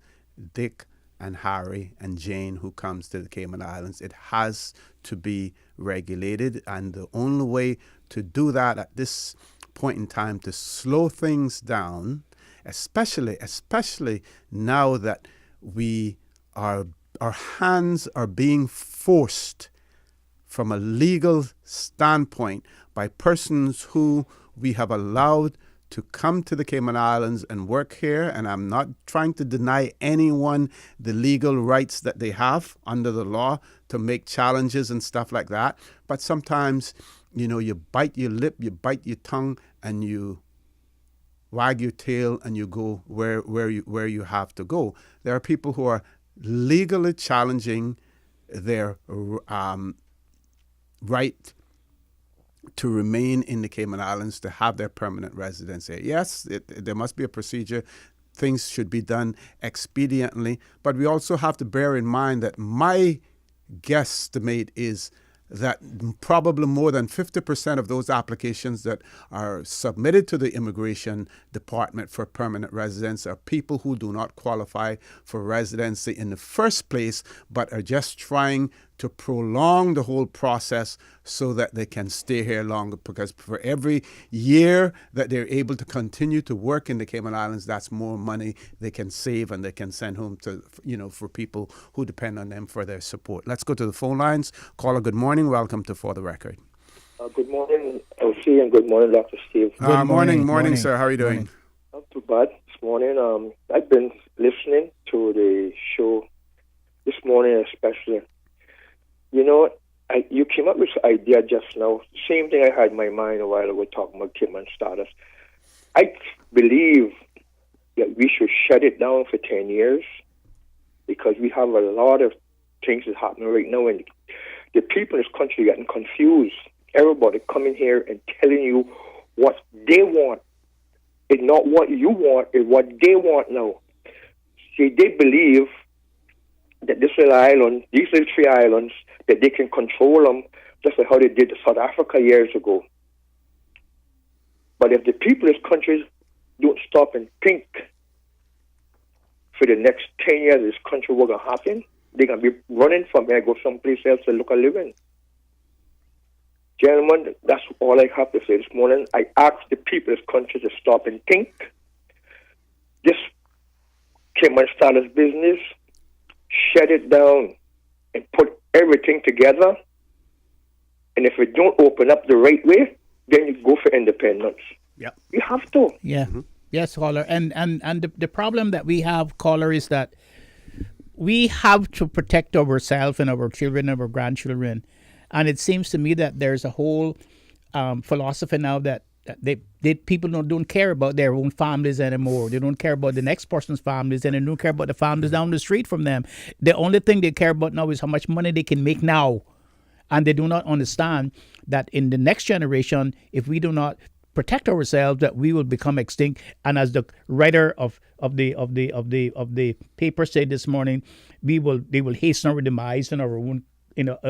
Dick, and Harry and Jane who comes to the Cayman Islands. It has to be regulated, and the only way to do that at this point in time, to slow things down, especially now that our hands are being forced from a legal standpoint by persons who we have allowed to come to the Cayman Islands and work here. And I'm not trying to deny anyone the legal rights that they have under the law to make challenges and stuff like that. But sometimes, you bite your lip, you bite your tongue, and you wag your tail, and you go where you have to go. There are people who are legally challenging their right to remain in the Cayman Islands, to have their permanent residence here. Yes, there must be a procedure. Things should be done expediently. But we also have to bear in mind that my guesstimate is that probably more than 50% of those applications that are submitted to the Immigration Department for permanent residence are people who do not qualify for residency in the first place, but are just trying to prolong the whole process so that they can stay here longer. Because for every year that they're able to continue to work in the Cayman Islands, that's more money they can save and they can send home to, for people who depend on them for their support. Let's go to the phone lines. Caller, good morning. Welcome to For the Record. Good morning, LC, and good morning, Dr. Steve. Good morning, sir. How are you doing? Not too bad this morning. I've been listening to the show this morning, especially. You came up with this idea just now. Same thing I had in my mind a while ago talking about Cayman status. I believe that we should shut it down for 10 years because we have a lot of things that happen right now, and the people in this country are getting confused. Everybody coming here and telling you what they want. It's not what you want, it's what they want now. See, they believe that these little 3 islands, that they can control them just like how they did South Africa years ago. But if the people in this country don't stop and think for the next 10 years this country what's going to happen, they're going to be running from here, go someplace else to look a living. Gentlemen, that's all I have to say this morning. I ask the people of this country to stop and think. This Cayman status business, shut it down and put everything together. And if it don't open up the right way, then you go for independence. Yep. You have to. Yeah. Mm-hmm. Yes, caller. And the problem that we have, caller, is that we have to protect ourselves and our children and our grandchildren. And it seems to me that there's a whole philosophy now that people don't care about their own families anymore. They don't care about the next person's families, and they don't care about the families down the street from them. The only thing they care about now is how much money they can make now. And they do not understand that in the next generation, if we do not protect ourselves, that we will become extinct. And as the writer of the paper said this morning, they will hasten our demise in our own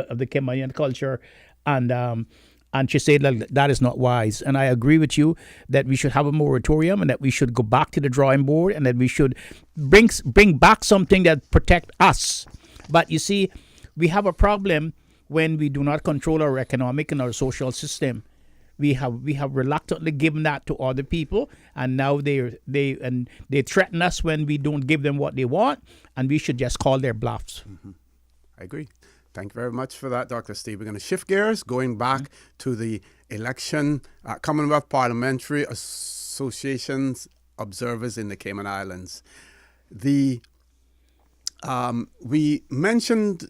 of the Cayman culture, and she said that is not wise. And I agree with you that we should have a moratorium and that we should go back to the drawing board and that we should bring back something that protect us. But you see, we have a problem when we do not control our economic and our social system. We have reluctantly given that to other people, and now they threaten us when we don't give them what they want, and we should just call their bluffs. Mm-hmm. I agree. Thank you very much for that, Dr. Steve. We're going to shift gears, going back to the election, Commonwealth Parliamentary Association's observers in the Cayman Islands. We mentioned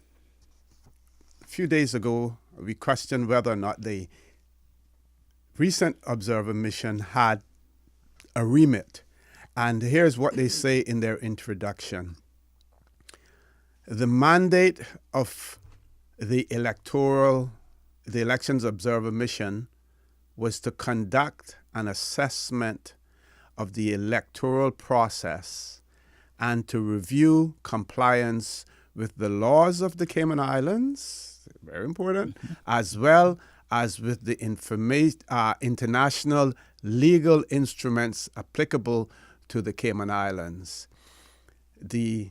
a few days ago, we questioned whether or not the recent observer mission had a remit. And here's what they say in their introduction. The mandate of the Elections Observer Mission was to conduct an assessment of the electoral process and to review compliance with the laws of the Cayman Islands, very important, as well as with the international legal instruments applicable to the Cayman Islands. The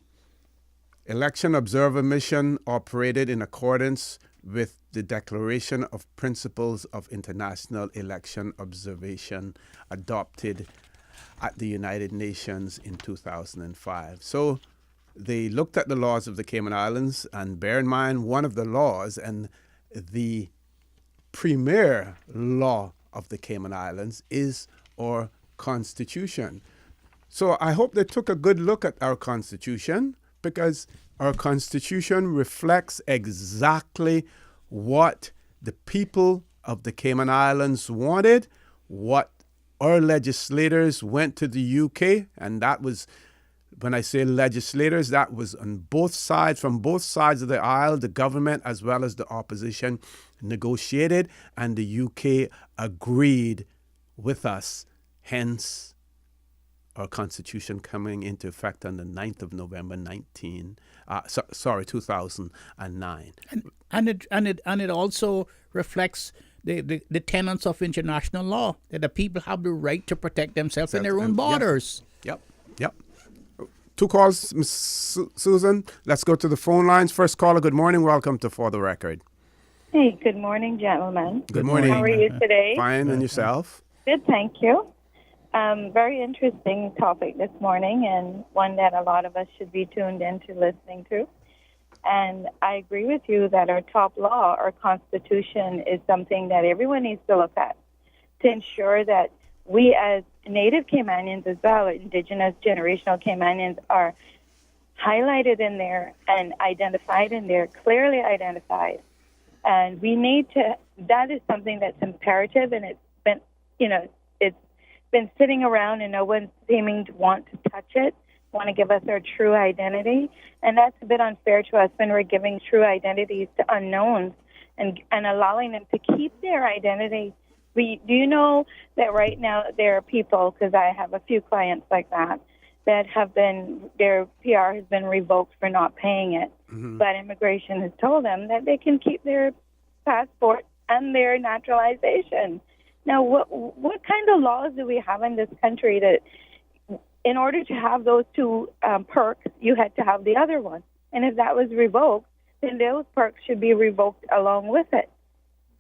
Election Observer Mission operated in accordance with the Declaration of Principles of International Election Observation adopted at the United Nations in 2005. So they looked at the laws of the Cayman Islands, and bear in mind, one of the laws and the premier law of the Cayman Islands is our Constitution. So I hope they took a good look at our Constitution, because our Constitution reflects exactly what the people of the Cayman Islands wanted, what our legislators went to the UK, and that was, when I say legislators, that was on both sides, from both sides of the aisle, the government as well as the opposition negotiated, and the UK agreed with us, hence our Constitution coming into effect on the 9th of November 2009. And it also reflects the tenets of international law, that the people have the right to protect themselves in their own borders. Yep. two calls, Miss Susan. Let's go to the phone lines. First caller, good morning. Welcome to For the Record. Hey, good morning, gentlemen. Good morning. How are you today? Fine, and yourself? Good, thank you. Very interesting topic this morning, and one that a lot of us should be tuned into listening to. And I agree with you that our top law, our Constitution, is something that everyone needs to look at to ensure that we as Native Caymanians as well, Indigenous generational Caymanians, are highlighted in there and identified in there, clearly identified. And we need to, that is something that's imperative, and it's been, it's been sitting around and no one's seeming to want to touch it, want to give us our true identity. And that's a bit unfair to us when we're giving true identities to unknowns and allowing them to keep their identity. Do you know that right now there are people, because I have a few clients like that have been, their PR has been revoked for not paying it. Mm-hmm. But immigration has told them that they can keep their passport and their naturalization. Now, what kind of laws do we have in this country that in order to have those two perks, you had to have the other one? And if that was revoked, then those perks should be revoked along with it.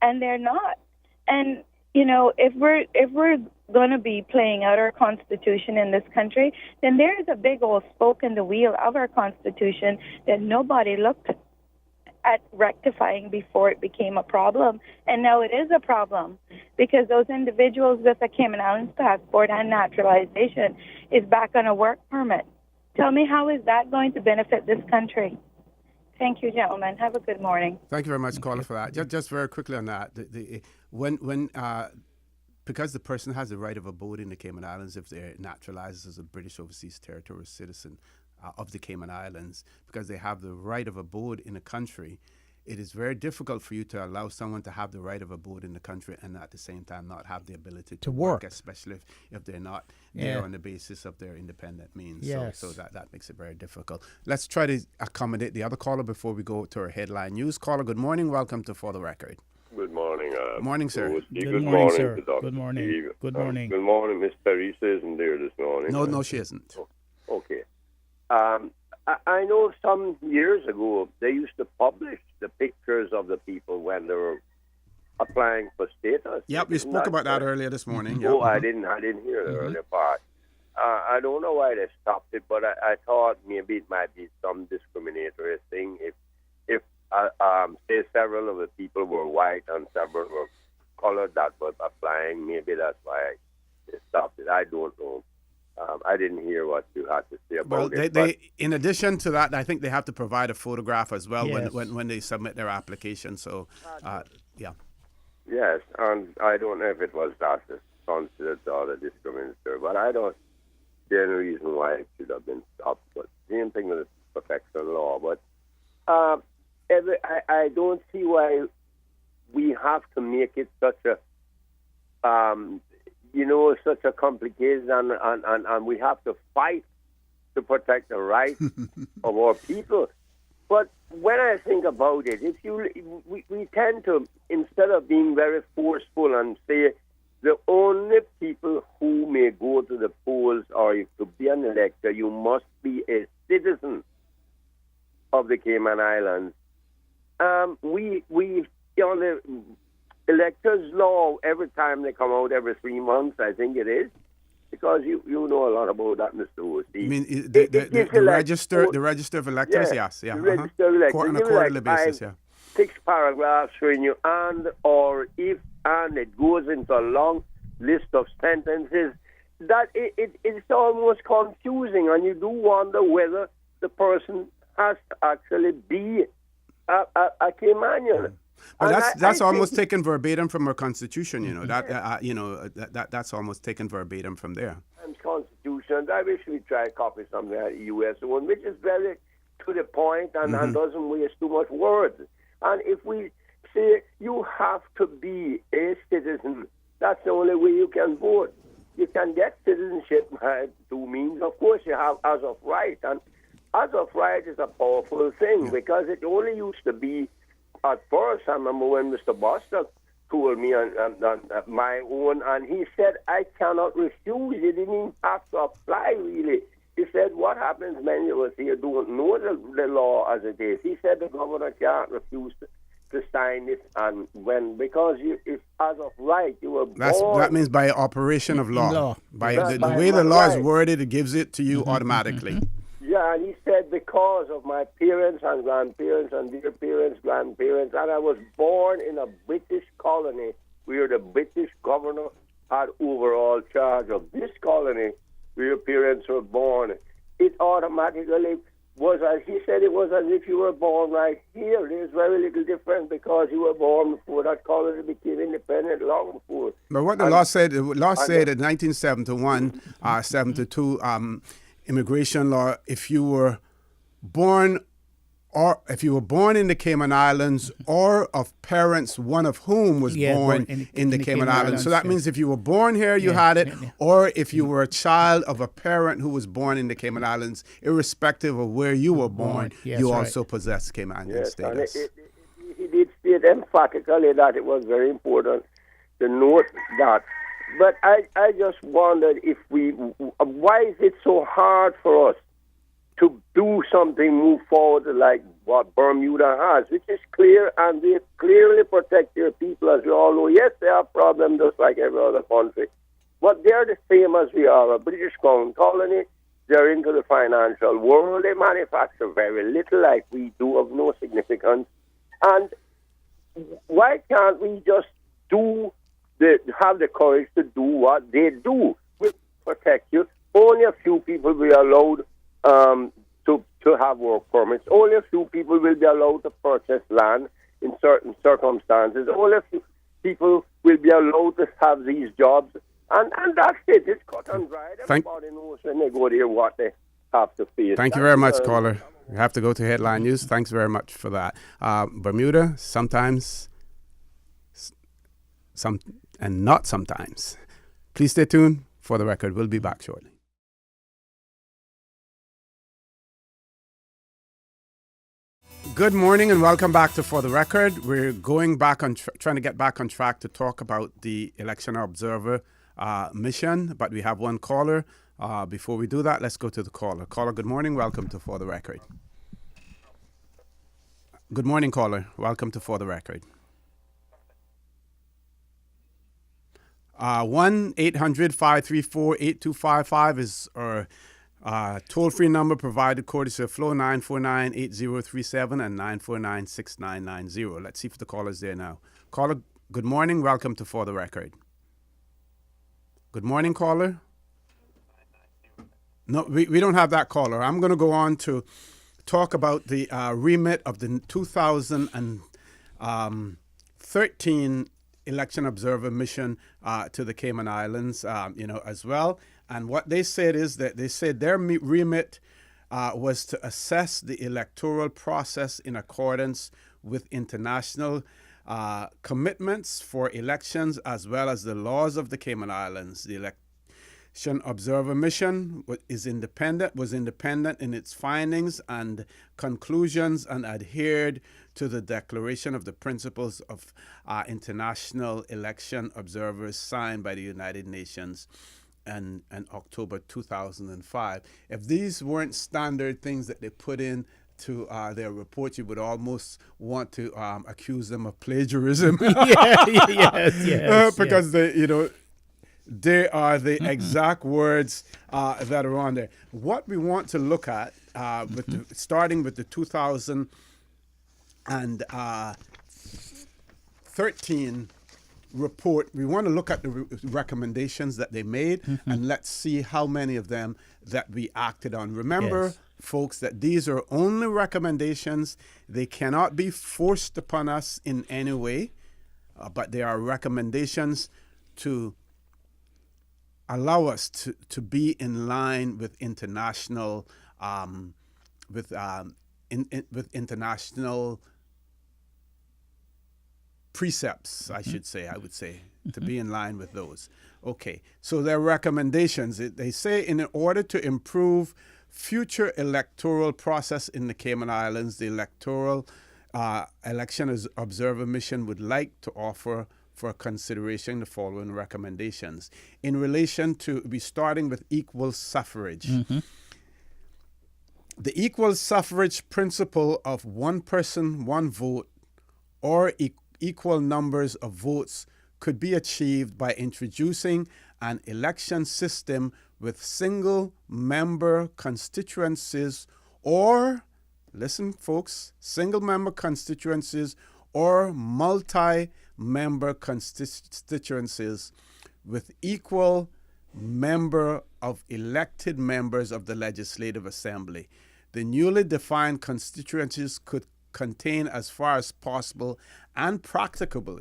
And they're not. And if we're going to be playing out our Constitution in this country, then there is a big old spoke in the wheel of our Constitution that nobody looked at rectifying before it became a problem. And now it is a problem because those individuals with a Cayman Islands passport and naturalization is back on a work permit. Tell me, how is that going to benefit this country? Thank you, gentlemen. Have a good morning. Thank you very much, caller, for that. Just very quickly on that, because the person has the right of abode in the Cayman Islands if they're naturalized as a British Overseas Territorial citizen of the Cayman Islands, because they have the right of abode in a country, it is very difficult for you to allow someone to have the right of abode in the country and at the same time not have the ability to work, especially if they're not there on the basis of their independent means. Yes. So that makes it very difficult. Let's try to accommodate the other caller before we go to our headline news. Caller, good morning. Welcome to For the Record. Good morning. Morning, sir. Good morning, sir. Good morning. Good morning. Good morning. Miss Teresa isn't there this morning. No, she isn't. Okay. I know some years ago they used to publish the pictures of the people when they were applying for status. Yep, we spoke about that earlier this morning. Mm-hmm. Oh, I didn't hear the earlier part. I don't know why they stopped it, but I thought maybe it might be some discriminatory thing if say several of the people were white and several were colored that was applying. Maybe that's why they stopped it. I don't know. I didn't hear what you had to say about it. They, in addition to that, I think they have to provide a photograph as well when they submit their application. So, yeah. Yes, and I don't know if it was that considered or the discriminatory, but I don't see any reason why it should have been stopped. But same thing with the protection law. But I don't see why we have to make it such a such a complication, and we have to fight to protect the rights of our people. But when I think about it, we tend to, instead of being very forceful and say the only people who may go to the polls or to be an elector, you must be a citizen of the Cayman Islands. The electors law, every time they come out every 3 months, I think it is, because you know a lot about that, Mr. O.C. You mean the register of electors? Yeah, Yes, yeah. The register of electors. On a quarterly basis, yeah. 6 paragraphs showing you and it goes into a long list of sentences that it's almost confusing, and you do wonder whether the person has to actually be a Caymanian. But that's almost taken verbatim from our Constitution, that's almost taken verbatim from there. And Constitution, I wish we'd try to copy something like the U.S. one, which is very to the point and doesn't waste too much words. And if we say you have to be a citizen, that's the only way you can vote. You can get citizenship by two means. Of course, you have as of right, and as of right is a powerful thing because it only used to be. At first, I remember when Mr. Bostock told me on my own, and he said, I cannot refuse. You didn't even have to apply, really. He said, what happens many of us here don't know the law as it is. He said the governor can't refuse to sign it, and because if as of right you were born. That means by operation of law. By the way the law is worded, it gives it to you automatically. Yeah, and he said because of my parents and grandparents and their parents, grandparents, and I was born in a British colony where the British governor had overall charge of this colony where your parents were born. It automatically was, as he said, it was as if you were born right here. There's very little difference because you were born before that colony became independent, long before. But what the law said in 1971, 72, immigration law, if you were born in the Cayman Islands or of parents, one of whom was born in the Cayman Islands. So that means if you were born here, you had it, or if you were a child of a parent who was born in the Cayman Islands, irrespective of where you were born, you also possess Cayman Island status. And he did state emphatically that it was very important to note that. But I just wondered why is it so hard for us to do something, move forward like what Bermuda has, which is clear, and they clearly protect their people, as we all know. Yes, they have problems just like every other country, but they're the same as we are, a British Crown colony. They're into the financial world. They manufacture very little like we do, of no significance. And why can't we just have the courage to do what they do? We protect you. Only a few people will be allowed to have work permits. Only a few people will be allowed to purchase land in certain circumstances. Only a few people will be allowed to have these jobs. And that's it. It's cut and dried. Everybody knows when they go there what they have to face. Thank you very much, caller. We have to go to Headline News. Thanks very much for that. Bermuda, sometimes, and not sometimes. Please stay tuned for the record. We'll be back shortly. Good morning and welcome back to For the Record. We're going back on trying to get back on track to talk about the Election Observer mission, but we have one caller. Before we do that, let's go to the caller. Caller, good morning. Welcome to For the Record. Good morning, caller. Welcome to For the Record. 1-800-534-8255 is our toll-free number provided courtesy of Flow 949-8037 and 949-6990. Let's see if the caller's there now. Caller, good morning. Welcome to For the Record. Good morning, caller. No, we don't have that caller. I'm going to go on to talk about the remit of the 2013 Election Observer mission to the Cayman Islands, as well. And what they said is that they said their remit was to assess the electoral process in accordance with international commitments for elections as well as the laws of the Cayman Islands. The Election Observer Mission was independent in its findings and conclusions and adhered to the Declaration of the Principles of International Election Observers signed by the United Nations in October 2005. If these weren't standard things that they put in to their report, you would almost want to accuse them of plagiarism. Because they are the exact words that are on there. What we want to look at, starting with the 2013 report, we want to look at the recommendations that they made, and let's see how many of them that we acted on. Remember, folks, that these are only recommendations. They cannot be forced upon us in any way, but they are recommendations to allow us to be in line with international with international precepts, I would say, to be in line with those. Okay, so their recommendations, they say in order to improve future electoral process in the Cayman Islands, the Electoral Election Observer Mission would like to offer for consideration the following recommendations. In relation to, starting with equal suffrage. The equal suffrage principle of one person, one vote, or equal numbers of votes could be achieved by introducing an election system with single member constituencies or, listen folks, single member constituencies or multi-member constituencies with equal number of elected members of the Legislative Assembly. The newly defined constituencies could contain as far as possible and practicable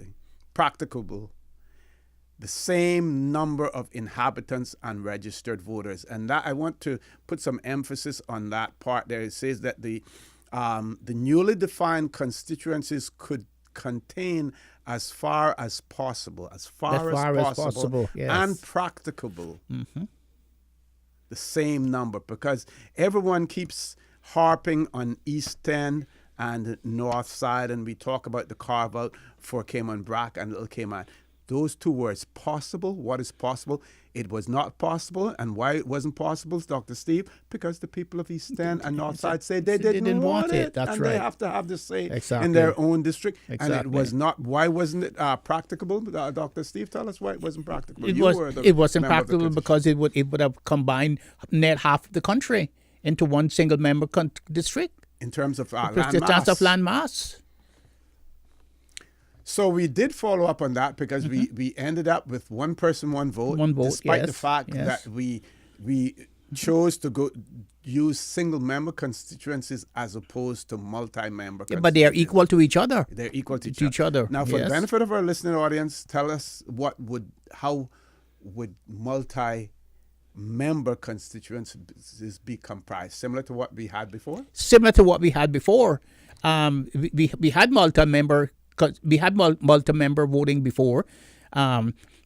the same number of inhabitants and registered voters. And that I want to put some emphasis on that part there. It says that the newly defined constituencies could contain as far as possible, yes. and practicable the same number, because everyone keeps harping on East End and North Side, and we talk about the carve out for Cayman Brac and Little Cayman. Those two words, possible, what is possible? It was not possible. And why it wasn't possible, Dr. Steve? Because the people of East End and North Side say they didn't want it. That's and right. They have to have the say Exactly. in their own district. Exactly. And it was not, why wasn't it practicable? Dr. Steve, tell us why it wasn't practicable. It wasn't practicable because it would have combined net half of the country into one single member district. In terms of land mass. So we did follow up on that because we ended up with one person, one vote. Despite the fact that we chose to use single member constituencies as opposed to multi-member constituencies. But they are equal to each other. They're equal to each other. Now, for the benefit of our listening audience, tell us how would multi-member constituencies be comprised? Similar to what we had before? Similar to what we had before. We had multi-member. Because we had multi-member voting before,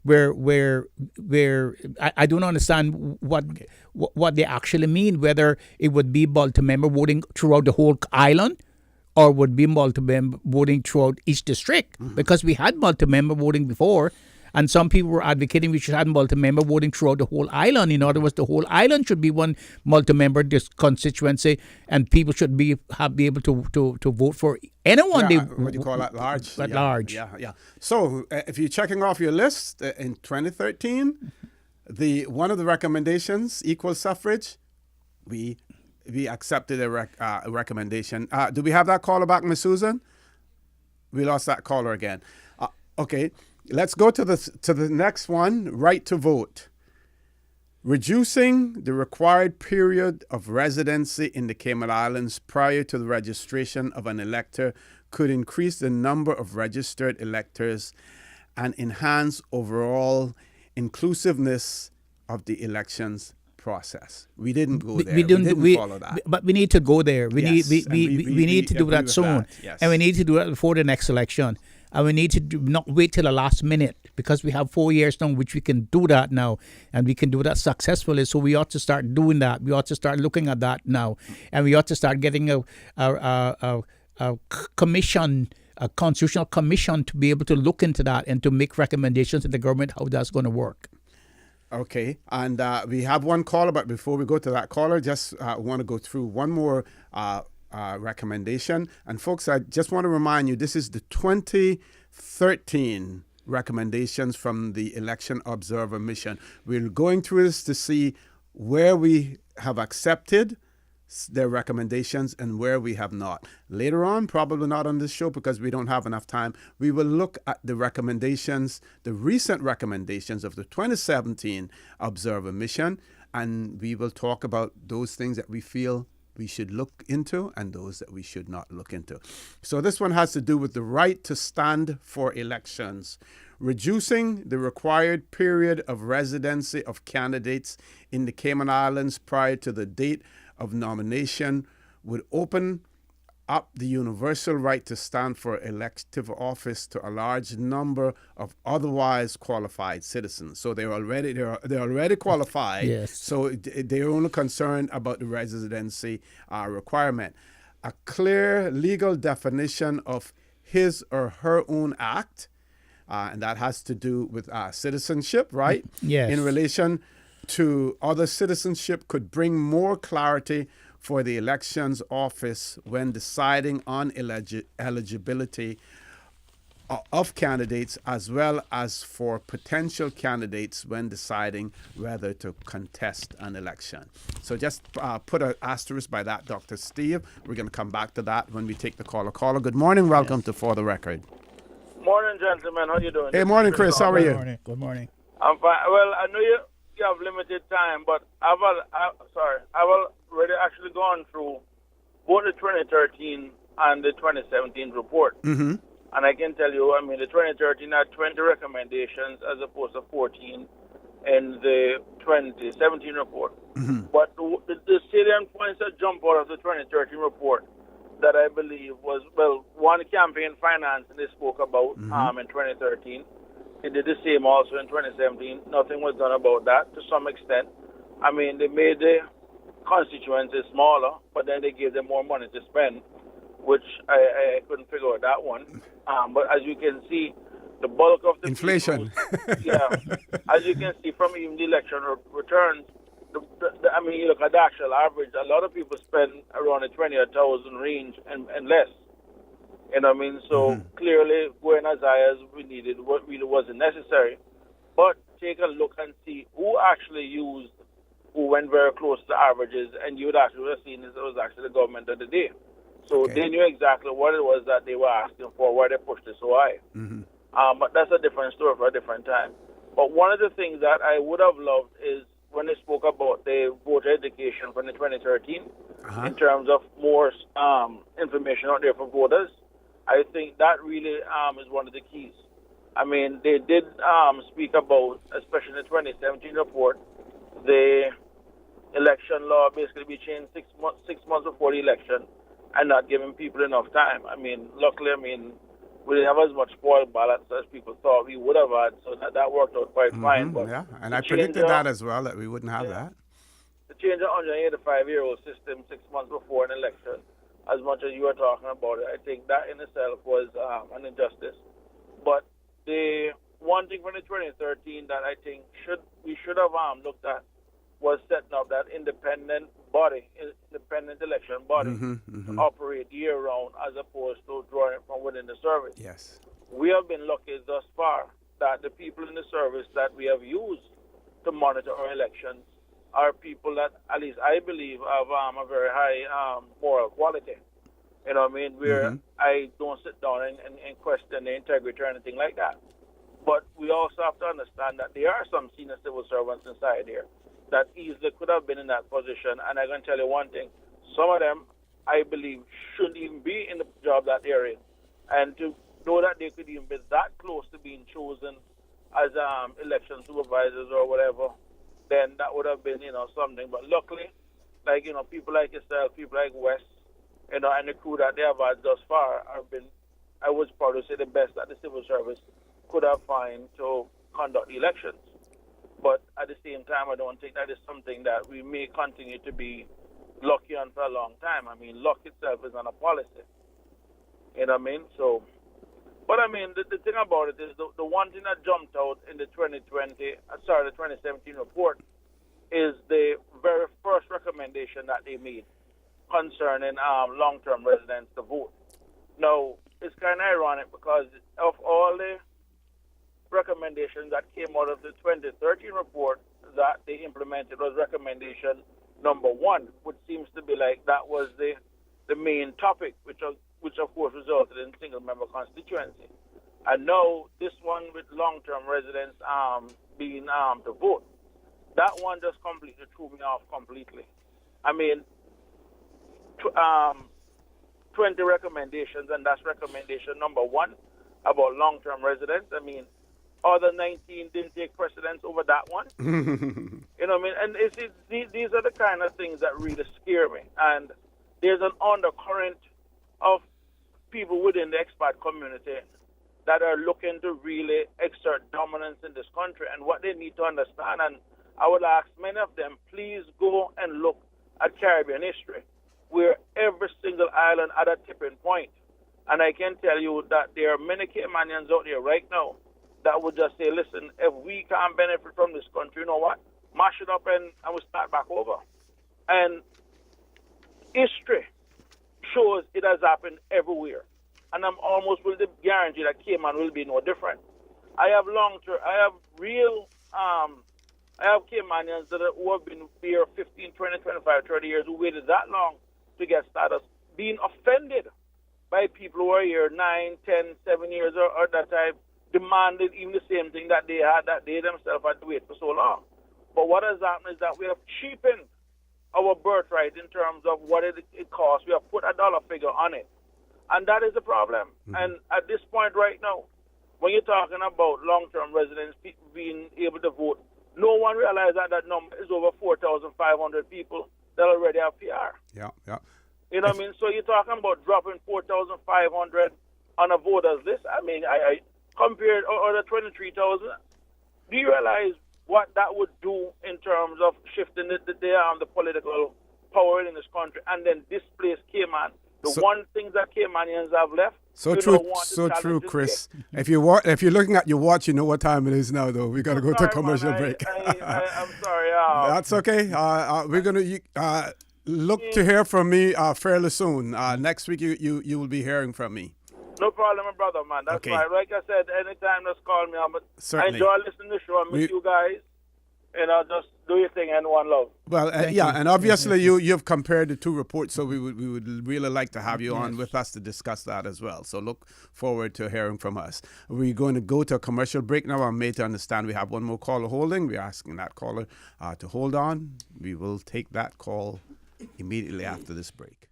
where I don't understand what they actually mean. Whether it would be multi-member voting throughout the whole island, or would be multi-member voting throughout each district. Because we had multi-member voting before, and some people were advocating we should have multi-member voting throughout the whole island. In other words, the whole island should be one multi-member constituency, and people should be able to vote for anyone. What do you call that? Large. Large. Yeah. So if you're checking off your list, in 2013, one of the recommendations, equal suffrage, we accepted a recommendation. Do we have that caller back, Ms. Susan? We lost that caller again. Okay. Let's go to the next one, right to vote. Reducing the required period of residency in the Cayman Islands prior to the registration of an elector could increase the number of registered electors and enhance overall inclusiveness of the elections process. We didn't go there. We didn't follow that. But we need to go there. We need to do that soon. Yes. And we need to do that before the next election. And we need to not wait till the last minute, because we have 4 years now, which we can do that now, and we can do that successfully. So we ought to start doing that. We ought to start looking at that now, and we ought to start getting a commission, a constitutional commission, to be able to look into that and to make recommendations to the government how that's going to work. Okay, and we have one caller, but before we go to that caller, just want to go through one more recommendation. And folks, I just want to remind you, this is the 2013 recommendations from the Election Observer Mission. We're going through this to see where we have accepted their recommendations and where we have not. Later on, probably not on this show because we don't have enough time, we will look at the recommendations, the recent recommendations of the 2017 Observer Mission, and we will talk about those things that we feel we should look into and those that we should not look into. So this one has to do with the right to stand for elections, reducing the required period of residency of candidates in the Cayman Islands prior to the date of nomination would open up the universal right to stand for elective office to a large number of otherwise qualified citizens. So they're already qualified. Yes. So they're only concerned about the residency requirement. A clear legal definition of his or her own act, and that has to do with citizenship, right? Yes. In relation to other citizenship could bring more clarity for the elections office when deciding on eligibility of candidates, as well as for potential candidates when deciding whether to contest an election. So just put an asterisk by that, Dr. Steve. We're going to come back to that when we take the caller. Caller, good morning. Welcome to For the Record. Morning, gentlemen. How you doing? Hey, morning, Chris. How are you? Good morning. I'm fine. Well, I know you have limited time, but I've already actually gone through both the 2013 and the 2017 report. Mm-hmm. And I can tell you, I mean, the 2013 had 20 recommendations as opposed to 14 in the 2017 report. Mm-hmm. But the salient points that jump out of the 2013 report that I believe was, well, one, campaign finance they spoke about in 2013. They did the same also in 2017. Nothing was done about that to some extent. I mean, they made the constituencies smaller, but then they gave them more money to spend, which I couldn't figure out that one. But as you can see, the bulk of the inflation. As you can see from even the election returns, I mean, you look at the actual average, a lot of people spend around the 20,000 range and less. You know what I mean? So clearly, going as high as we needed what really wasn't necessary. But take a look and see who actually used, who went very close to averages, and you would actually have seen it was actually the government of the day. So they knew exactly what it was that they were asking for, why they pushed it so high. But that's a different story for a different time. But one of the things that I would have loved is when they spoke about the voter education from the 2013, in terms of more information out there for voters. I think that really is one of the keys. I mean, they did speak about, especially in the 2017 report, the election law basically be changed 6 months before the election and not giving people enough time. I mean, luckily, we didn't have as much spoiled ballots as people thought we would have had, so that worked out quite fine. But yeah, and I predicted that as well, that we wouldn't have that. To change an 185-year-old system 6 months before an election, as much as you were talking about it, I think that in itself was an injustice. But the one thing from the 2013 that I think we should have looked at was setting up that independent election body to operate year-round as opposed to drawing from within the service. Yes. We have been lucky thus far that the people in the service that we have used to monitor our elections are people that, at least I believe, have a very high moral quality. You know what I mean? Where I don't sit down and question the integrity or anything like that. But we also have to understand that there are some senior civil servants inside here that easily could have been in that position. And I can tell you one thing, some of them, I believe, shouldn't even be in the job that they're in. And to know that they could even be that close to being chosen as election supervisors or whatever, then that would have been, something. But luckily, people like yourself, people like Wes, and the crew that they have had thus far have been, I was proud to say, the best that the civil service could have found to conduct the elections. But at the same time, I don't think that is something that we may continue to be lucky on for a long time. I mean, luck itself is not a policy. You know what I mean? So, but I mean, the thing about it is the one thing that jumped out in the 2017 report is the very first recommendation that they made concerning long-term residents to vote. Now, it's kind of ironic because of all the recommendations that came out of the 2013 report that they implemented was recommendation number 1, which seems to be like that was the main topic, which of course resulted in single-member constituency. And now this one with long-term residents being to vote, that one just completely threw me off completely. I mean, 20 recommendations, and that's recommendation number 1 about long-term residents. I mean, other 19 didn't take precedence over that one. You know what I mean? And these are the kind of things that really scare me. And there's an undercurrent of people within the expat community that are looking to really exert dominance in this country. And what they need to understand, and I would ask many of them, please go and look at Caribbean history, where every single island had a tipping point. And I can tell you that there are many Caymanians out there right now that would just say, listen, if we can't benefit from this country, you know what? Mash it up and we start back over. And history shows it has happened everywhere. And I'm almost willing to guarantee that Cayman will be no different. I have Caymanians who have been here 15, 20, 25, 30 years who waited that long to get status, being offended by people who are here 9, 10, 7 years or that time, demanded even the same thing that they themselves had to wait for so long. But what has happened is that we have cheapened our birthright in terms of what it costs. We have put a dollar figure on it. And that is the problem. Mm-hmm. And at this point right now, when you're talking about long-term residents, people being able to vote, no one realizes that number is over 4,500 people that already have PR. Yeah. You know what I mean? So you're talking about dropping 4,500 on a voters list. I mean, I compared or the 23,000. Do you realize what that would do in terms of shifting the political power in this country and then displace Cayman? One thing that Caymanians have left. So true, Chris. If you're looking at your watch, you know what time it is now. Though we got to go to a commercial break. I'm sorry. That's okay. We're gonna look to hear from me fairly soon. Next week, you will be hearing from me. No problem, my brother, man. That's right. Like I said, anytime, just call me. I enjoy listening to the show. I miss you guys. Just do your thing and one love. Well, and obviously you've compared the two reports, so we would really like to have you on with us to discuss that as well. So look forward to hearing from us. We're going to go to a commercial break now. I'm made to understand we have one more caller holding. We're asking that caller to hold on. We will take that call immediately after this break.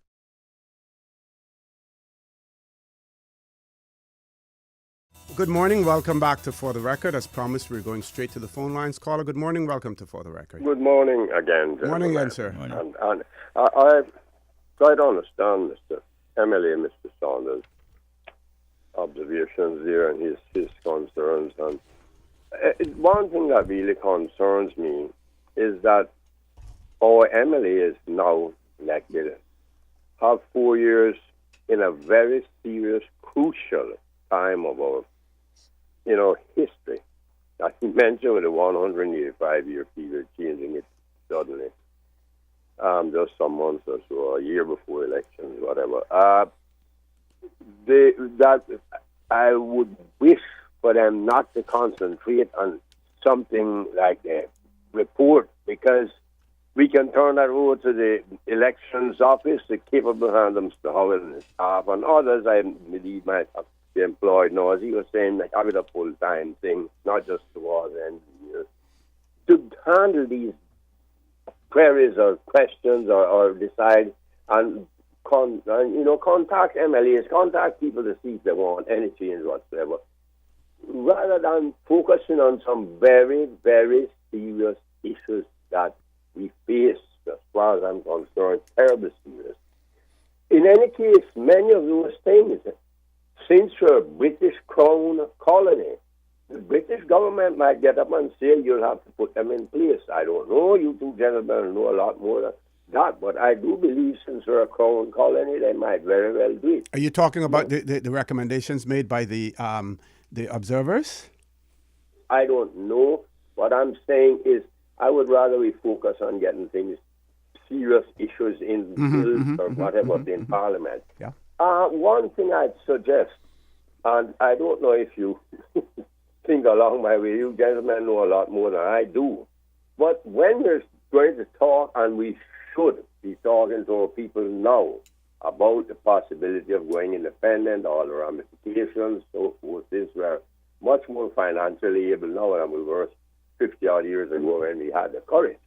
Good morning. Welcome back to For the Record. As promised, we're going straight to the phone lines. Caller, good morning. Welcome to For the Record. Good morning again, gentlemen. Morning again, sir. And I try to understand Mr. Emily and Mr. Saunders' observations here and his concerns. And one thing that really concerns me is that our Emily is now elected, have 4 years in a very serious, crucial time of our history. As you mentioned, with a 185-year period changing it suddenly, just some months or so, a year before elections, whatever. That I would wish for them not to concentrate on something like a report, because we can turn that over to the elections office, the capable handles to Howell and staff, and others I believe might have be employed now, as he was saying, like, have it a full-time thing, not just towards the end of the year, to handle these queries or questions or decide and contact MLAs, contact people to see if they want any change whatsoever, rather than focusing on some very, very serious issues that we face, as far as I'm concerned, terribly serious. In any case, many of those things, since we're a British Crown colony, the British government might get up and say you'll have to put them in place. I don't know. You two gentlemen know a lot more than that, but I do believe since we're a Crown colony, they might very well do it. Are you talking about the recommendations made by the observers? I don't know. What I'm saying is I would rather we focus on getting things, serious issues in bills or whatever in Parliament. Yeah. One thing I'd suggest, and I don't know if you think along my way, you gentlemen know a lot more than I do, but when we're going to talk, and we should be talking to our people now about the possibility of going independent, all the ramifications, so forth, since we're much more financially able now than we were 50-odd years ago when we had the courage.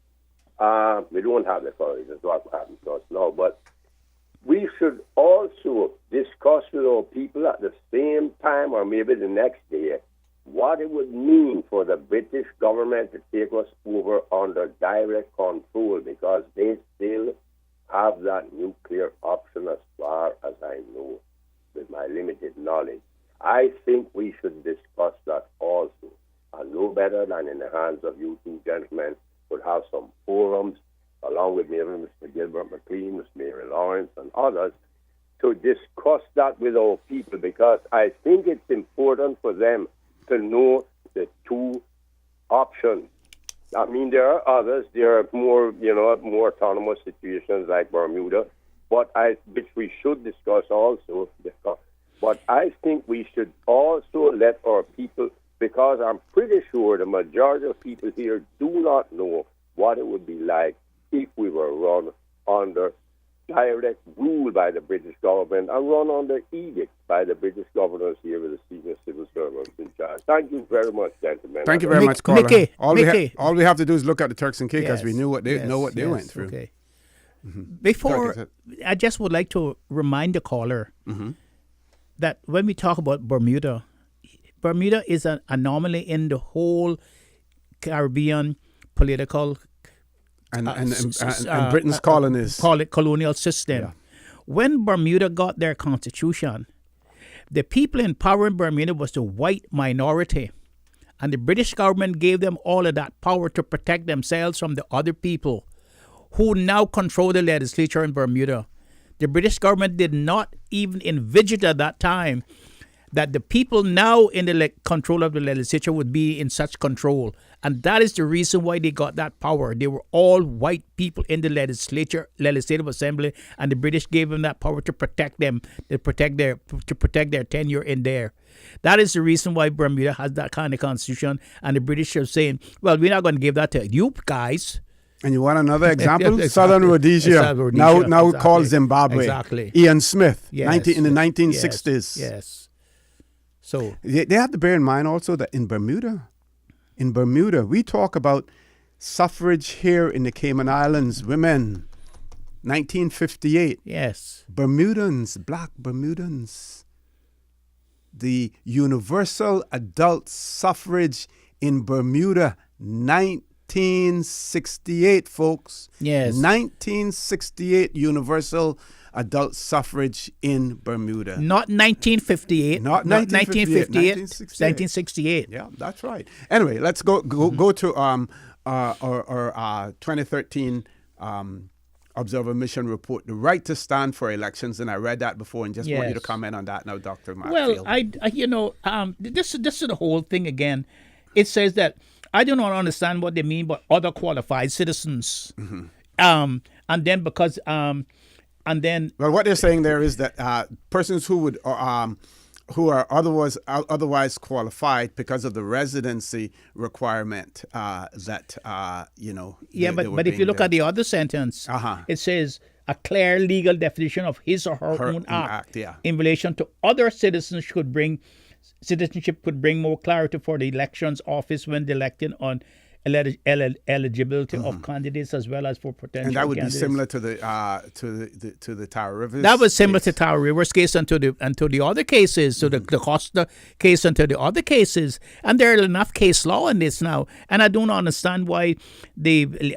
We don't have the courage, that's what happens to us now, but we should also discuss with our people at the same time, or maybe the next day, what it would mean for the British government to take us over under direct control, because they still have that nuclear option as far as I know, with my limited knowledge. I think we should discuss that also. And no better than in the hands of you two gentlemen would have some forums, along with maybe Mr. Gilbert McLean, Mr. Mary Lawrence, and others, to discuss that with our people, because I think it's important for them to know the two options. I mean, there are others. There are more, more autonomous situations like Bermuda, which we should discuss also. But I think we should also let our people, because I'm pretty sure the majority of people here do not know what it would be like if we were run under direct rule by the British government and run under edict by the British governors here with the senior civil servants in charge. Thank you very much, gentlemen. Thank you very much, caller. Mickey, all we have to do is look at the Turks and Caicos. Yes, we knew what they yes, went through. Okay. Before, I just would like to remind the caller that when we talk about Bermuda is an anomaly in the whole Caribbean political and Britain's colonies. Colonial system. Yeah. When Bermuda got their constitution, the people in power in Bermuda was the white minority. And the British government gave them all of that power to protect themselves from the other people who now control the legislature in Bermuda. The British government did not even envisage at that time that the people now in the control of the legislature would be in such control. And that is the reason why they got that power. They were all white people in the legislative assembly, and the British gave them that power to protect them, to protect their tenure in there. That is the reason why Bermuda has that kind of constitution, and the British are saying, well, we're not going to give that to you guys. And you want another example? Exactly. Southern Rhodesia, now exactly. called Zimbabwe. Exactly. Ian Smith, Yes. in the 1960s. Yes. So they have to bear in mind also that in Bermuda, we talk about suffrage here in the Cayman Islands, women, 1958. Yes. Bermudans, black Bermudans. The universal adult suffrage in Bermuda, 1968, folks. Yes. 1968 universal adult suffrage in Bermuda. Not 1958. Not 1958. 1968. Yeah, that's right. Anyway, let's go to our 2013 Observer Mission Report, the right to stand for elections, and I read that before, and just want you to comment on that now, Dr. Markfield. Well, this is the whole thing again. It says that I do not understand what they mean by other qualified citizens, and then because and then well, what they're saying there is that persons who would who are otherwise qualified because of the residency requirement but if you look at the other sentence, it says a clear legal definition of his or her own act in relation to other citizens citizenship could bring more clarity for the elections office when electing on eligibility of candidates as well as for potential and that would candidates. be similar to the Tower Rivers. That was similar to Tower Rivers case and to the other cases, to the Costa case and to the other cases. And there are enough case law in this now. And I don't understand why the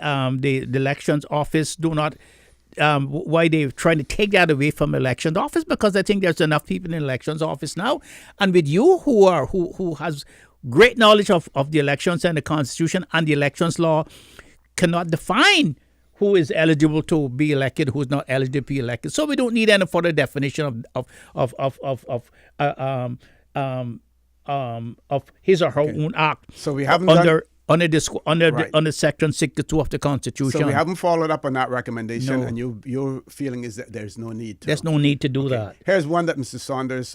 elections office do not. Why they're trying to take that away from elections office, because I think there's enough people in elections office now, and with you who has great knowledge of the elections and the Constitution and the elections law, cannot define who is eligible to be elected, who's not eligible to be elected. So we don't need any further definition of his or her own act. So we haven't under Section 62 of the Constitution. So we haven't followed up on that recommendation, and your feeling is that there's no need to. There's no need to do that. Here's one that Mr. Saunders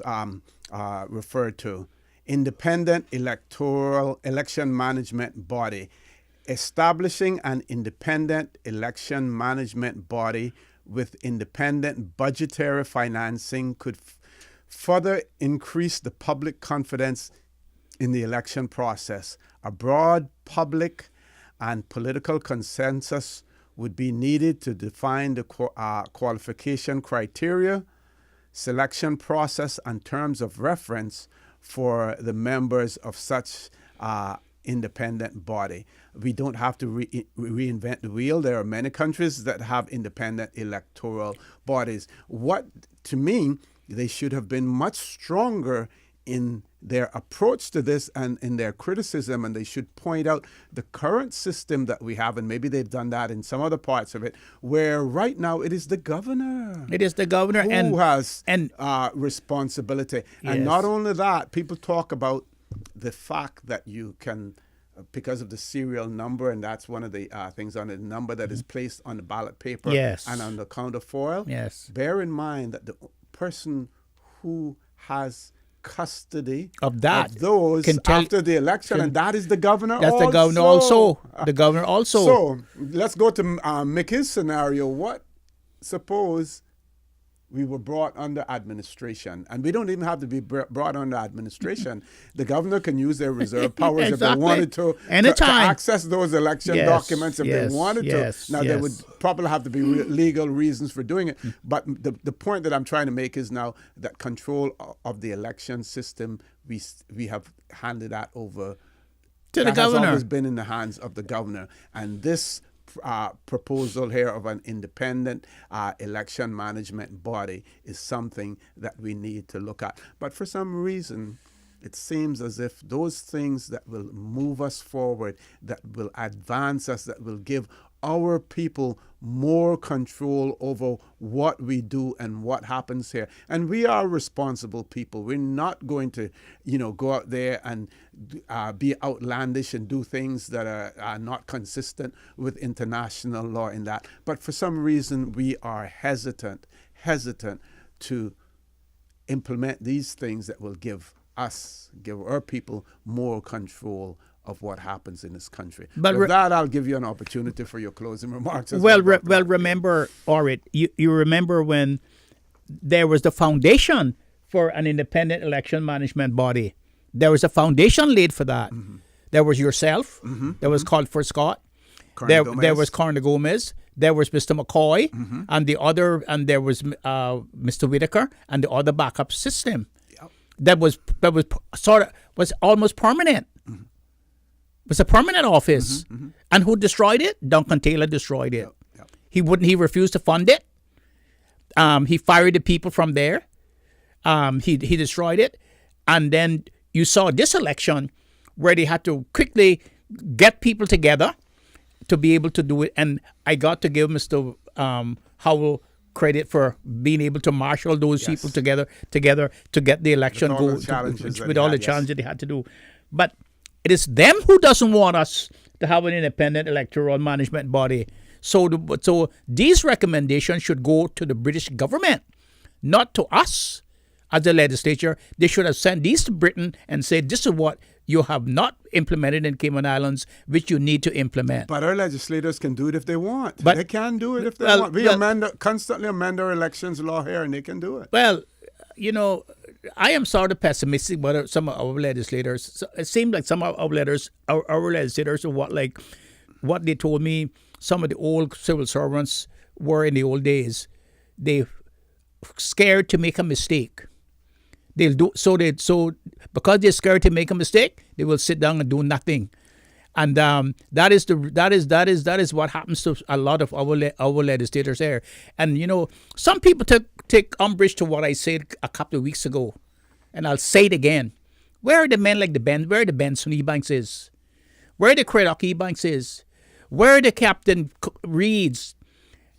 referred to. Independent election management body. Establishing an independent election management body with independent budgetary financing could further increase the public confidence in the election process. A broad public and political consensus would be needed to define the qualification criteria, selection process, and terms of reference for the members of such independent body. We don't have to reinvent the wheel. There are many countries that have independent electoral bodies. To me, they should have been much stronger in their approach to this and in their criticism, and they should point out the current system that we have, and maybe they've done that in some other parts of it, where right now it is the governor. It is the governor who has responsibility. Yes. And not only that, people talk about the fact that you can because of the serial number, and that's one of the things on it, the number that is placed on the ballot paper Yes. and on the counterfoil. Yes. Bear in mind that the person who has custody Of that those can tell- after the election, and that is the governor. That's the governor also. The governor also. So let's go to Mickey's scenario. What suppose we were brought under administration, and we don't even have to be brought under administration. The governor can use their reserve powers if they Exactly. wanted to Anytime. access those election Yes, documents if yes, they wanted yes, to. Now, there yes. would probably have to be legal reasons for doing it. But the point that I'm trying to make is now that control of the election system, we have handed that over To the that governor. has always been in the hands of the governor. And this proposal here of an independent election management body is something that we need to look at. But for some reason, it seems as if those things that will move us forward, that will advance us, that will give our people more control over what we do and what happens here. And we are responsible people. We're not going to, go out there and be outlandish and do things that are not consistent with international law in that. But for some reason, we are hesitant to implement these things that will give our people more control of what happens in this country. But With that, I'll give you an opportunity for your closing remarks. Remember, Orit, you remember when there was the foundation for an independent election management body. There was a foundation laid for that. Mm-hmm. There was yourself. There was Colford Scott. There was Corner Gomez. There was Mr. McCoy, and there was Mr. Whitaker, and the other backup system. Yep. That was almost permanent. It was a permanent office. And who destroyed it? Duncan Taylor destroyed it. Yep. He refused to fund it. He fired the people from there. He destroyed it. And then you saw this election where they had to quickly get people together to be able to do it. And I got to give Mr. Howell credit for being able to marshal those people together to get the election with all go the challenges with all the challenges they had to do. But it is them who doesn't want us to have an independent electoral management body. So these recommendations should go to the British government, not to us as the legislature. They should have sent these to Britain and said, this is what you have not implemented in Cayman Islands, which you need to implement. But our legislators can do it if they want. But- they can do it if they well, want. We constantly amend our elections law here, and they can do it. Well, I am sort of pessimistic about some of our legislators. So it seemed like some of our legislators are what they told me some of the old civil servants were in the old days. They scared to make a mistake. So because they're scared to make a mistake, they will sit down and do nothing. And that is what happens to a lot of our legislators there. And some people take umbrage to what I said a couple of weeks ago, and I'll say it again. Where are the men like where are the Benson Ebanks is? Where are the Craddock Ebanks is? Where are the Captain Reeds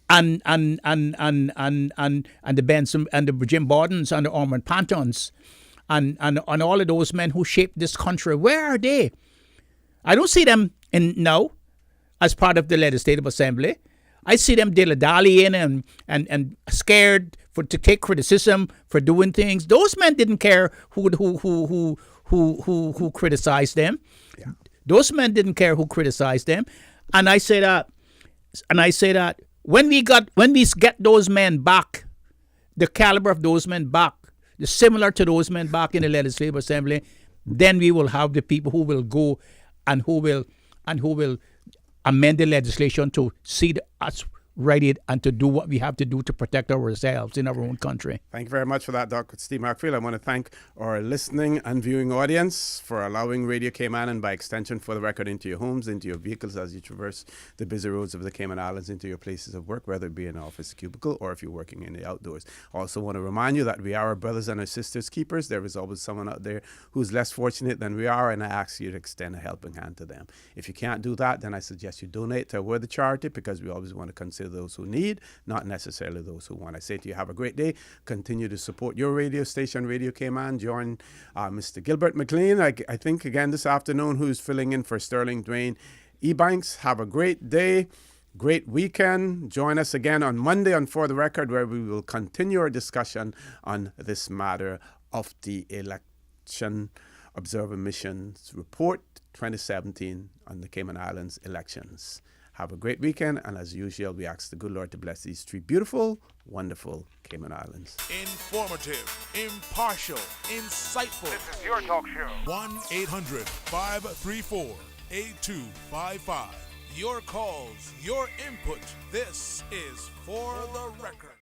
and the Benson and the Jim Bordens and the Ormond Pantons and all of those men who shaped this country? Where are they? I don't see them now as part of the Legislative Assembly. I see them dilly-dallying and scared to take criticism for doing things. Those men didn't care who criticized them. Yeah. Those men didn't care who criticized them. And I say that when we get those men back, the caliber of those men back, similar to those men back in the Legislative Assembly, then we will have the people who will go and who will amend the legislation to see us ready and to do what we have to do to protect ourselves in our own country. Thank you very much for that, Dr. Steve Markfield. I want to thank our listening and viewing audience for allowing Radio Cayman, and by extension For the Record, into your homes, into your vehicles as you traverse the busy roads of the Cayman Islands, into your places of work, whether it be in an office cubicle or if you're working in the outdoors. I also want to remind you that we are our brothers and our sisters keepers. There is always someone out there who's less fortunate than we are, and I ask you to extend a helping hand to them. If you can't do that, then I suggest you donate to a worthy charity, because we always want to consider necessarily those who need, not necessarily those who want. I say to you, have a great day. Continue to support your radio station, Radio Cayman. Join Mr. Gilbert McLean, I think, again this afternoon, who's filling in for Sterling Dwayne Ebanks. Have a great day. Great weekend. Join us again on Monday on For the Record, where we will continue our discussion on this matter of the Election Observer Mission's Report 2017 on the Cayman Islands elections. Have a great weekend, and as usual, we ask the good Lord to bless these three beautiful, wonderful Cayman Islands. Informative, impartial, insightful. This is your talk show. 1-800-534-8255. Your calls, your input. This is For the Record.